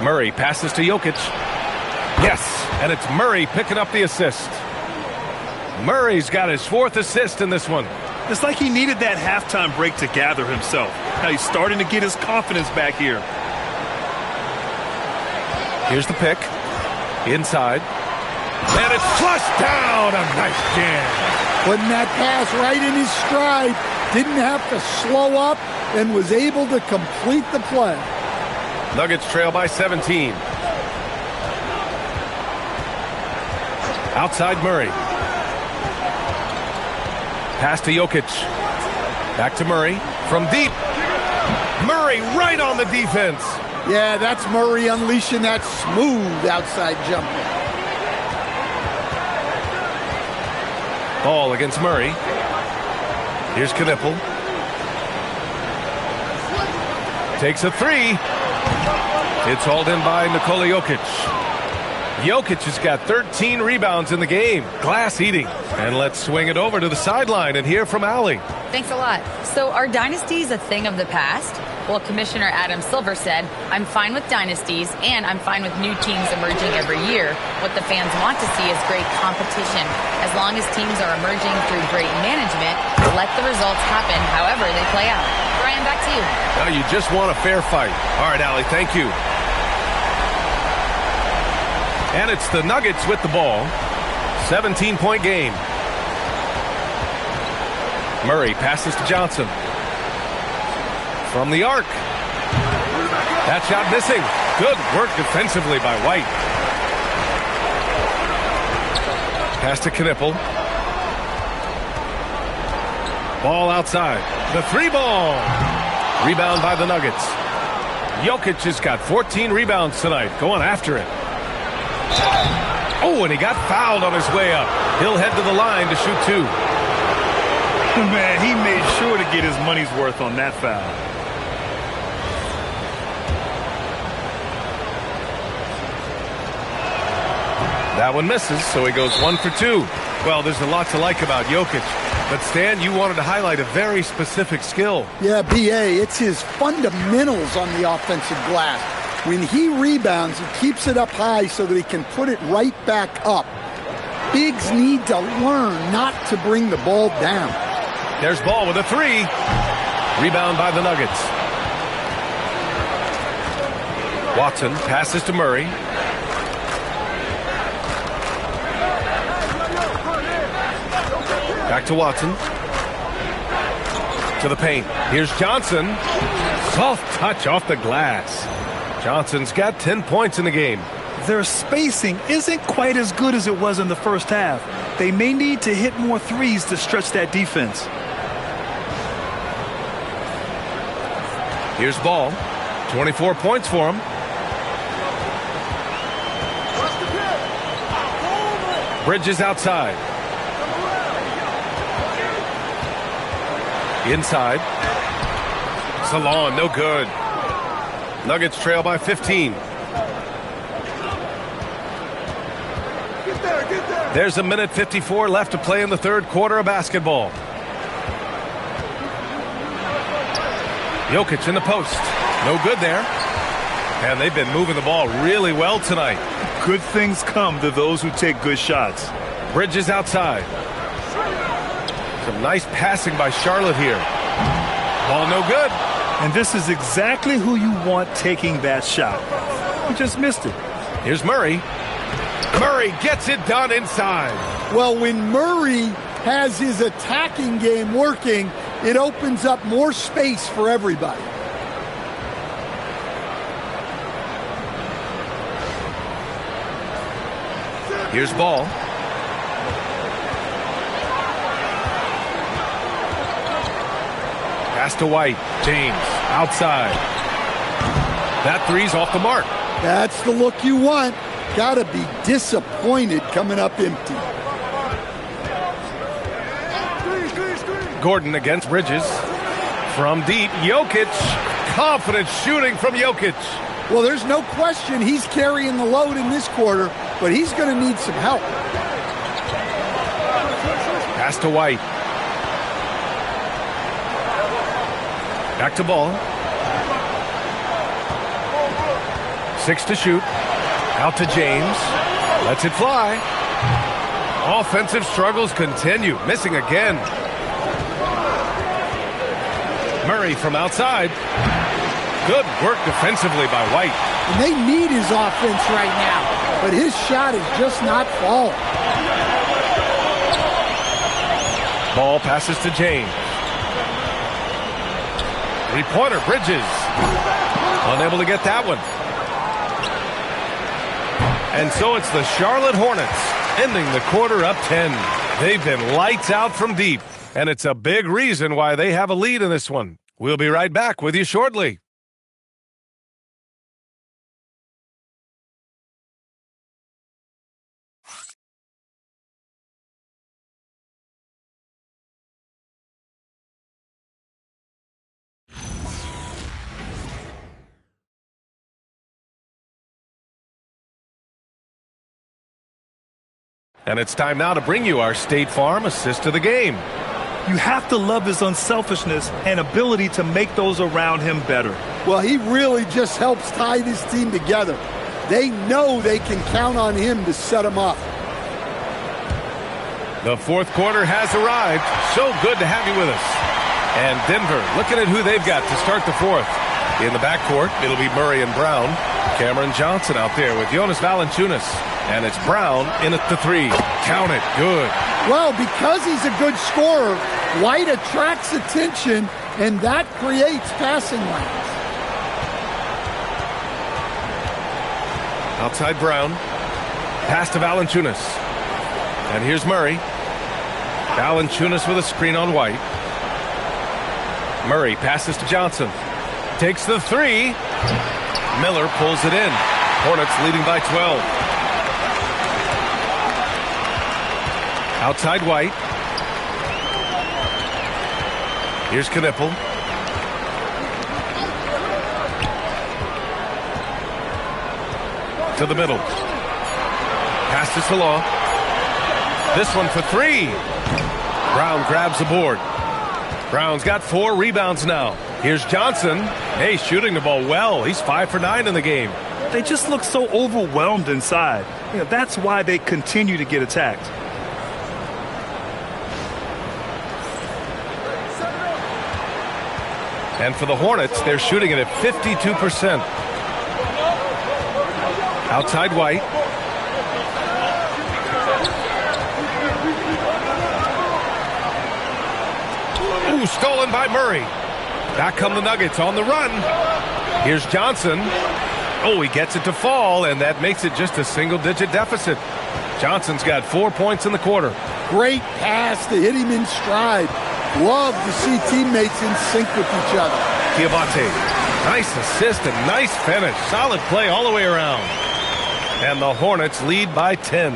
Murray passes to Jokic. Yes, and it's Murray picking up the assist. Murray's got his 4th assist in this one. It's like he needed that halftime break to gather himself. Now he's starting to get his confidence back here. Here's the pick. Inside. And it's flushed down. A nice jam. Putting that pass right in his stride. Didn't have to slow up and was able to complete the play. Nuggets trail by 17. Outside Murray. Pass to Jokic. Back to Murray. From deep. Murray right on the defense. Yeah, that's Murray unleashing that smooth outside jumper. Ball against Murray. Here's Knipple. Takes a three. It's hauled in by Nikola Jokic. Jokic has got 13 rebounds in the game. Glass eating. And let's swing it over to the sideline and hear from Allie. Thanks a lot. So are dynasties a thing of the past? Well, Commissioner Adam Silver said, I'm fine with dynasties and I'm fine with new teams emerging every year. What the fans want to see is great competition. As long as teams are emerging through great management, let the results happen however they play out. Brian, back to you. Now you just want a fair fight. All right, Allie, thank you. And it's the Nuggets with the ball. 17-point game. Murray passes to Johnson. From the arc. That shot missing. Good work defensively by White. Pass to Knipple. Ball outside. The three ball. Rebound by the Nuggets. Jokic has got 14 rebounds tonight. Going after it. Oh, and he got fouled on his way up. He'll head to the line to shoot 2. Man, he made sure to get his money's worth on that foul. That one misses, so he goes 1 for 2. Well, there's a lot to like about Jokic. But, Stan, you wanted to highlight a very specific skill. Yeah, B.A., it's his fundamentals on the offensive glass. When he rebounds, he keeps it up high so that he can put it right back up. Bigs need to learn not to bring the ball down. There's Ball with a 3. Rebound by the Nuggets. Watson passes to Murray. Back to Watson. To the paint. Here's Johnson. Soft touch off the glass. Johnson's got 10 points in the game. Their spacing isn't quite as good as it was in the first half. They may need to hit more threes to stretch that defense. Here's Ball. 24 points for him. Bridges outside. Inside. Salon, no good. Nuggets trail by 15. There's a minute 54 left to play in the third quarter of basketball. Jokic in the post. No good there. And they've been moving the ball really well tonight. Good things come to those who take good shots. Bridges outside. Some nice passing by Charlotte here. Ball no good. And this is exactly who you want taking that shot. You just missed it. Here's Murray. Murray gets it done inside. Well, when Murray has his attacking game working, it opens up more space for everybody. Here's Ball. Pass to White. James outside. That three's off the mark. That's the look you want. Gotta be disappointed coming up empty. Gordon against Bridges. From deep, Jokic. Confident shooting from Jokic. Well, there's no question he's carrying the load in this quarter, but he's going to need some help. Pass to White. Back to Ball. 6 to shoot. Out to James. Lets it fly. Offensive struggles continue. Missing again. Murray from outside. Good work defensively by White. And they need his offense right now, but his shot is just not falling. Ball passes to James. Three-pointer, Bridges. Unable to get that one. And so it's the Charlotte Hornets ending the quarter up 10. They've been lights out from deep, and it's a big reason why they have a lead in this one. We'll be right back with you shortly. And it's time now to bring you our State Farm assist of the game. You have to love his unselfishness and ability to make those around him better. Well, he really just helps tie this team together. They know they can count on him to set them up. The fourth quarter has arrived. So good to have you with us. And Denver, looking at who they've got to start the fourth. In the backcourt, it'll be Murray and Brown. Cameron Johnson out there with Jonas Valanciunas. And it's Brown in at the three. Count it. Good. Well, because he's a good scorer, White attracts attention, and that creates passing lanes. Outside Brown. Pass to Valanciunas. And here's Murray. Valanciunas with a screen on White. Murray passes to Johnson. Takes the three. Miller pulls it in. Hornets leading by 12. Outside White. Here's Knipple. To the middle. Pass to Salah. This one for three. Brown grabs the board. Brown's got 4 rebounds now. Here's Johnson. Hey, shooting the ball well. He's 5 for 9 in the game. They just look so overwhelmed inside. That's why they continue to get attacked. And for the Hornets, they're shooting it at 52%. Outside White. Ooh, stolen by Murray. Back come the Nuggets on the run. Here's Johnson. Oh, he gets it to fall, and that makes it just a single-digit deficit. Johnson's got 4 points in the quarter. Great pass to hit him in stride. Love to see teammates in sync with each other. Diabate. Nice assist and nice finish. Solid play all the way around. And the Hornets lead by 10.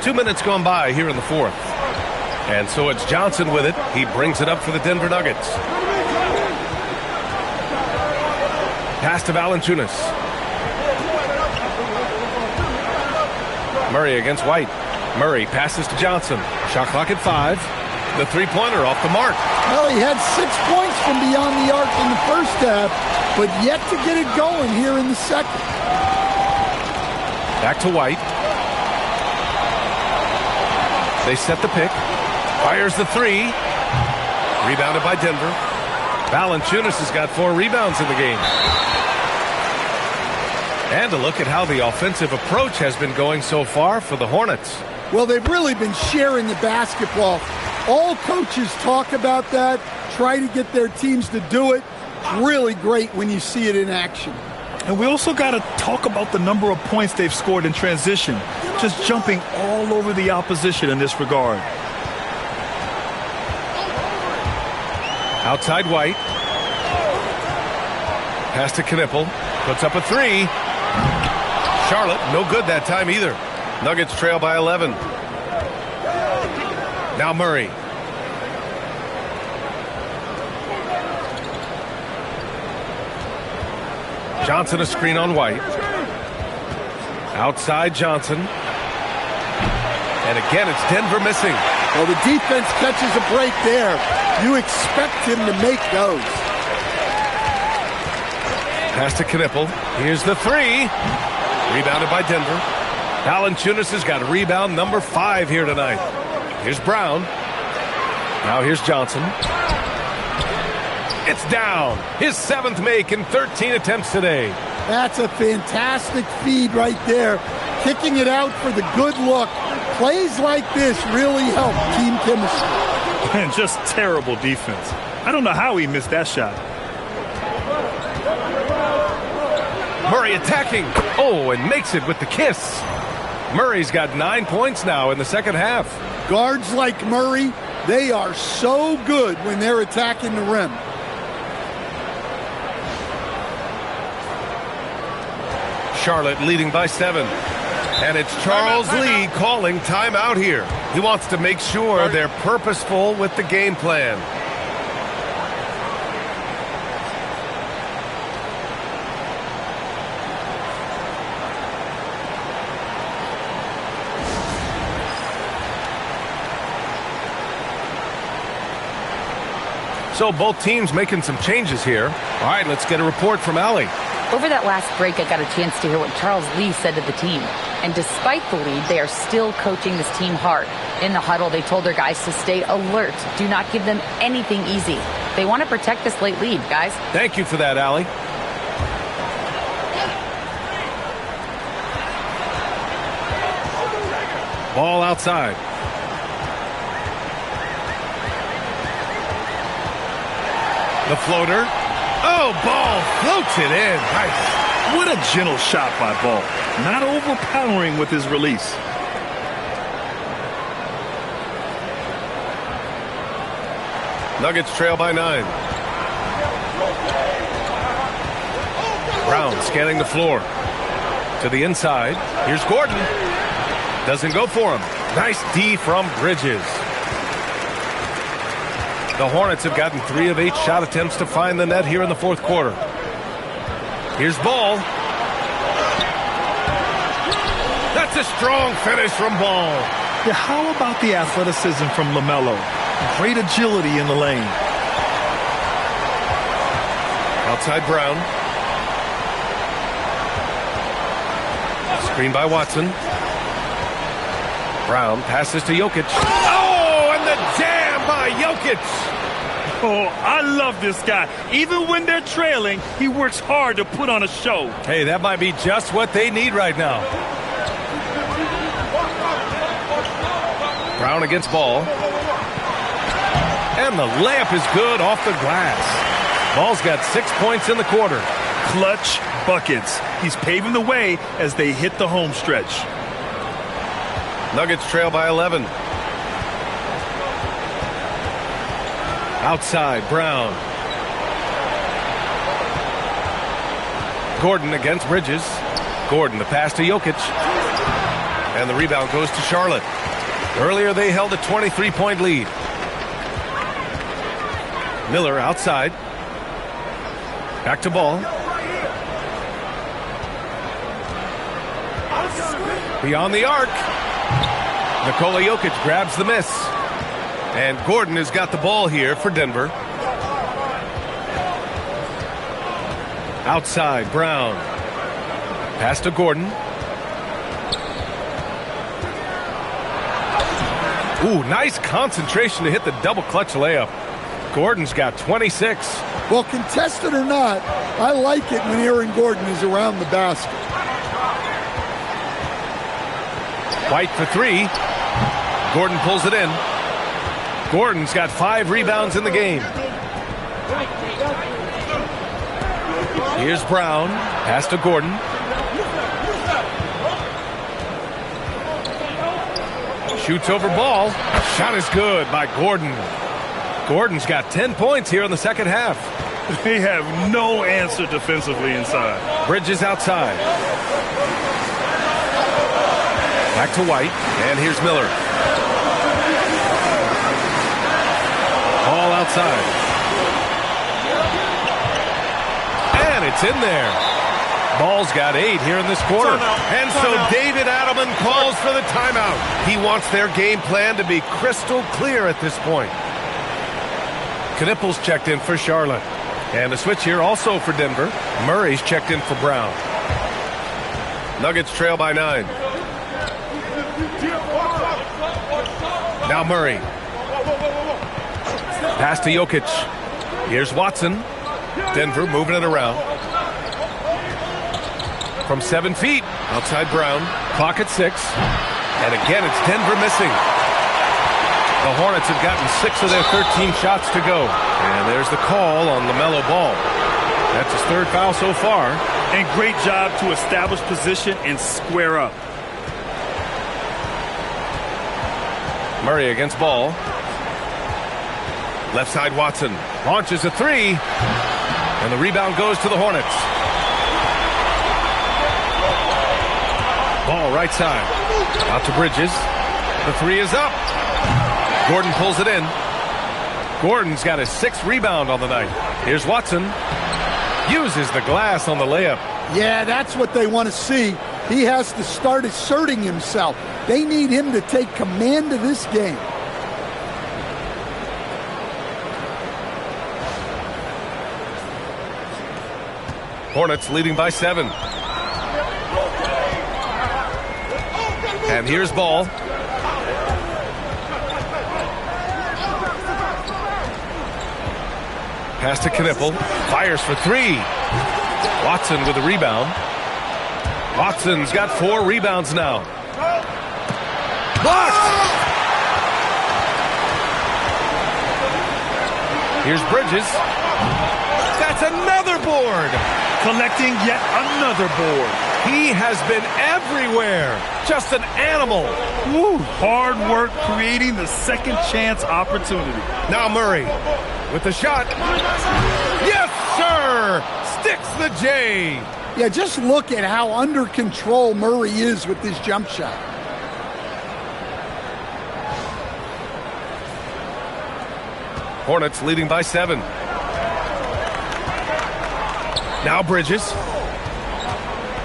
Two minutes gone by here in the fourth. And so it's Johnson with it. He brings it up for the Denver Nuggets. Pass to Valanciunas. Murray against White. Murray passes to Johnson. Shot clock at 5. The three-pointer off the mark. Well, he had 6 points from beyond the arc in the first half, but yet to get it going here in the second. Back to White. They set the pick. Fires the three. Rebounded by Denver. Valanciunas has got 4 rebounds in the game. And a look at how the offensive approach has been going so far for the Hornets. Well, they've really been sharing the basketball. All coaches talk about that, try to get their teams to do it. Really great when you see it in action. And we also got to talk about the number of points they've scored in transition. Just jumping all over the opposition in this regard. Outside White. Pass to Knipple. Puts up a three. Charlotte, no good that time either. Nuggets trail by 11. Now Murray. Johnson a screen on White. Outside Johnson. And again, it's Denver missing. Well, the defense catches a break there. You expect him to make those. Pass to Knipple. Here's the three. Rebounded by Denver. Valanciunas has got rebound number 5 here tonight. Here's Brown. Now here's Johnson. It's down. His 7th make in 13 attempts today. That's a fantastic feed right there. Kicking it out for the good look. Plays like this really help team chemistry. And just terrible defense. I don't know how he missed that shot. Murray attacking. Oh, and makes it with the kiss. Murray's got 9 points now in the second half. Guards like Murray, they are so good when they're attacking the rim. Charlotte leading by 7. And it's Charles Lee calling timeout here. He wants to make sure they're purposeful with the game plan. So both teams making some changes here. All right, let's get a report from Allie. Over that last break, I got a chance to hear what Charles Lee said to the team. And despite the lead, they are still coaching this team hard. In the huddle, they told their guys to stay alert. Do not give them anything easy. They want to protect this late lead, guys. Thank you for that, Allie. Ball outside. The floater. Oh, Ball floats it in. Nice. What a gentle shot by Ball. Not overpowering with his release. Nuggets trail by 9. Brown scanning the floor. To the inside. Here's Gordon. Doesn't go for him. Nice D from Bridges. The Hornets have gotten 3 of 8 shot attempts to find the net here in the fourth quarter. Here's Ball. That's a strong finish from Ball. Yeah, how about the athleticism from LaMelo? Great agility in the lane. Outside Brown. Screen by Watson. Brown passes to Jokic. Oh, and the jam by Jokic. Oh, I love this guy. Even when they're trailing, he works hard to put on a show. Hey, that might be just what they need right now. Brown against Ball. And the layup is good off the glass. Ball's got 6 points in the quarter. Clutch buckets. He's paving the way as they hit the home stretch. Nuggets trail by 11. Outside, Brown. Gordon against Bridges. Gordon, the pass to Jokic. And the rebound goes to Charlotte. Earlier, they held a 23-point lead. Miller outside. Back to Ball. Beyond the arc. Nikola Jokic grabs the miss. And Gordon has got the ball here for Denver. Outside, Brown. Pass to Gordon. Ooh, nice concentration to hit the double clutch layup. Gordon's got 26. Well, contested or not, I like it when Aaron Gordon is around the basket. White for 3. Gordon pulls it in. Gordon's got 5 rebounds in the game. Here's Brown. Pass to Gordon. Shoots over Ball. Shot is good by Gordon. Gordon's got 10 points here in the second half. They have no answer defensively inside. Bridges outside. Back to White. And here's Miller. Ball outside. And it's in there. Ball's got 8 here in this quarter. And so David Adelman calls for the timeout. He wants their game plan to be crystal clear at this point. Knippel's checked in for Charlotte. And a switch here also for Denver. Murray's checked in for Brown. Nuggets trail by 9. Now Murray. Pass to Jokic. Here's Watson. Denver moving it around. From 7 feet. Outside Brown. Clock at 6. And again, it's Denver missing. The Hornets have gotten 6 of their 13 shots to go. And there's the call on LaMelo Ball. That's his 3rd foul so far. And great job to establish position and square up. Murray against Ball. Left side Watson. Launches a 3. And the rebound goes to the Hornets. Ball right side. Out to Bridges. The 3 is up. Gordon pulls it in. Gordon's got his 6th rebound on the night. Here's Watson. Uses the glass on the layup. Yeah, that's what they want to see. He has to start asserting himself. They need him to take command of this game. Hornets leading by 7. And here's Ball. Pass to Knippel. Fires for 3. Watson with the rebound. Watson's got 4 rebounds now. Blocked! Here's Bridges. That's another board. Collecting yet another board. He has been everywhere. Just an animal. Woo. Hard work creating the second chance opportunity. Now Murray with the shot. Yes, sir! Sticks the J. Yeah, just look at how under control Murray is with this jump shot. Hornets leading by 7. Now Bridges.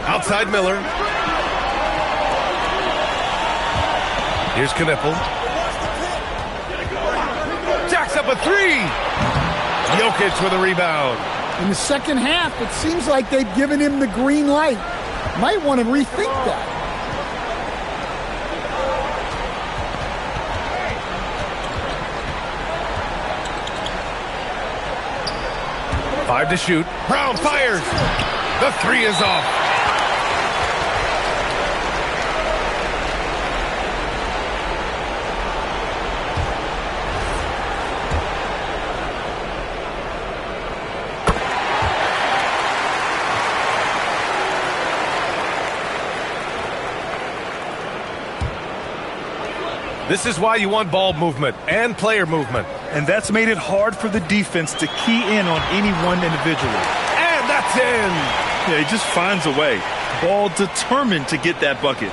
Outside Miller. Here's Knipple. Jacks up a 3. Jokic with a rebound. In the second half, it seems like they've given him the green light. Might want to rethink that. Five to shoot. Brown fires. The 3 is off. This is why you want ball movement and player movement. And that's made it hard for the defense to key in on any one individual. And that's in. Yeah, he just finds a way. Ball determined to get that bucket.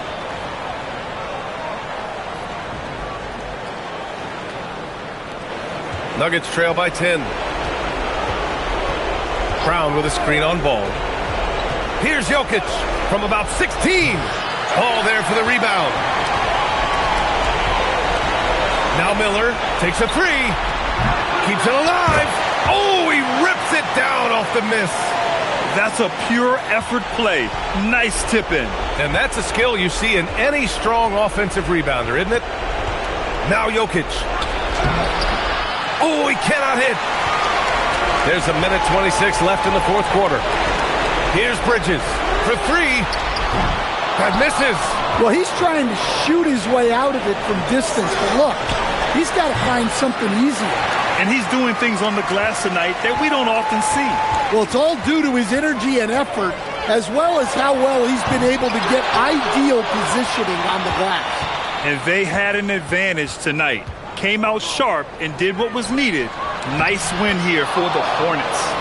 Nuggets trail by 10. Brown with a screen on ball. Here's Jokic from about 16. Ball there for the rebound. Now Miller takes a 3. Keeps it alive. Oh, he rips it down off the miss. That's a pure effort play. Nice tip in. And that's a skill you see in any strong offensive rebounder, isn't it? Now Jokic. Oh, he cannot hit. There's a minute 26 left in the fourth quarter. Here's Bridges for 3. That misses. Well, he's trying to shoot his way out of it from distance, but look, he's got to find something easier. And he's doing things on the glass tonight that we don't often see. Well, it's all due to his energy and effort, as well as how well he's been able to get ideal positioning on the glass. And they had an advantage tonight. Came out sharp and did what was needed. Nice win here for the Hornets.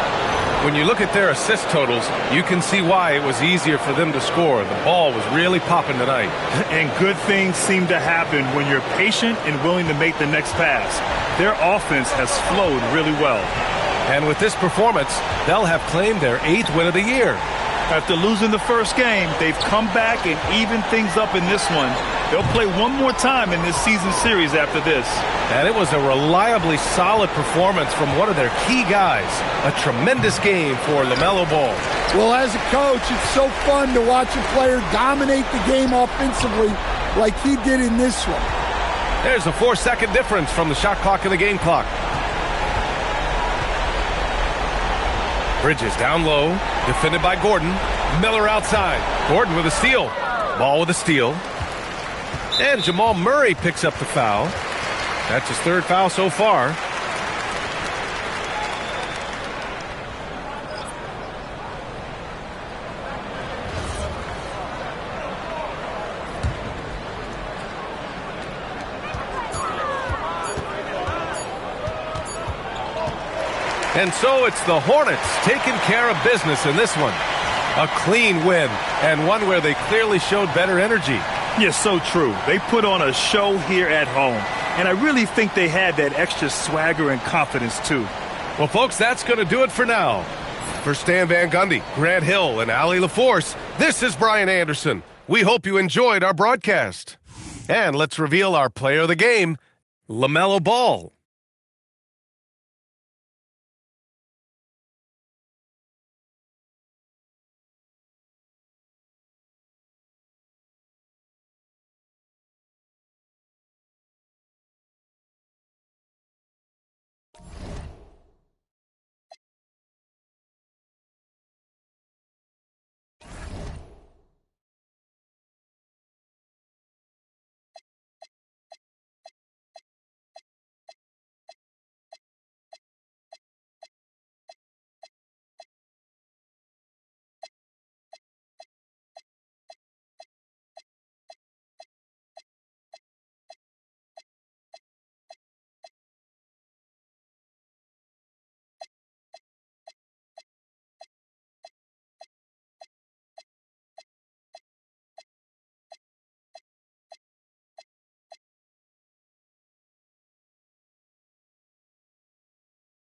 When you look at their assist totals, you can see why it was easier for them to score. The ball was really popping tonight. And good things seem to happen when you're patient and willing to make the next pass. Their offense has flowed really well. And with this performance, they'll have claimed their 8th win of the year. After losing the first game, they've come back and evened things up in this one. They'll play one more time in this season series after this. And it was a reliably solid performance from one of their key guys. A tremendous game for LaMelo Ball. Well, as a coach, it's so fun to watch a player dominate the game offensively like he did in this one. There's a 4-second difference from the shot clock and the game clock. Bridges down low, defended by Gordon. Miller outside. Gordon with a steal. Ball with a steal. And Jamal Murray picks up the foul. That's his 3rd foul so far. And so it's the Hornets taking care of business in this one. A clean win, and one where they clearly showed better energy. Yes, so true. They put on a show here at home, and I really think they had that extra swagger and confidence, too. Well, folks, that's going to do it for now. For Stan Van Gundy, Grant Hill, and Allie LaForce, this is Brian Anderson. We hope you enjoyed our broadcast. And let's reveal our player of the game, LaMelo Ball.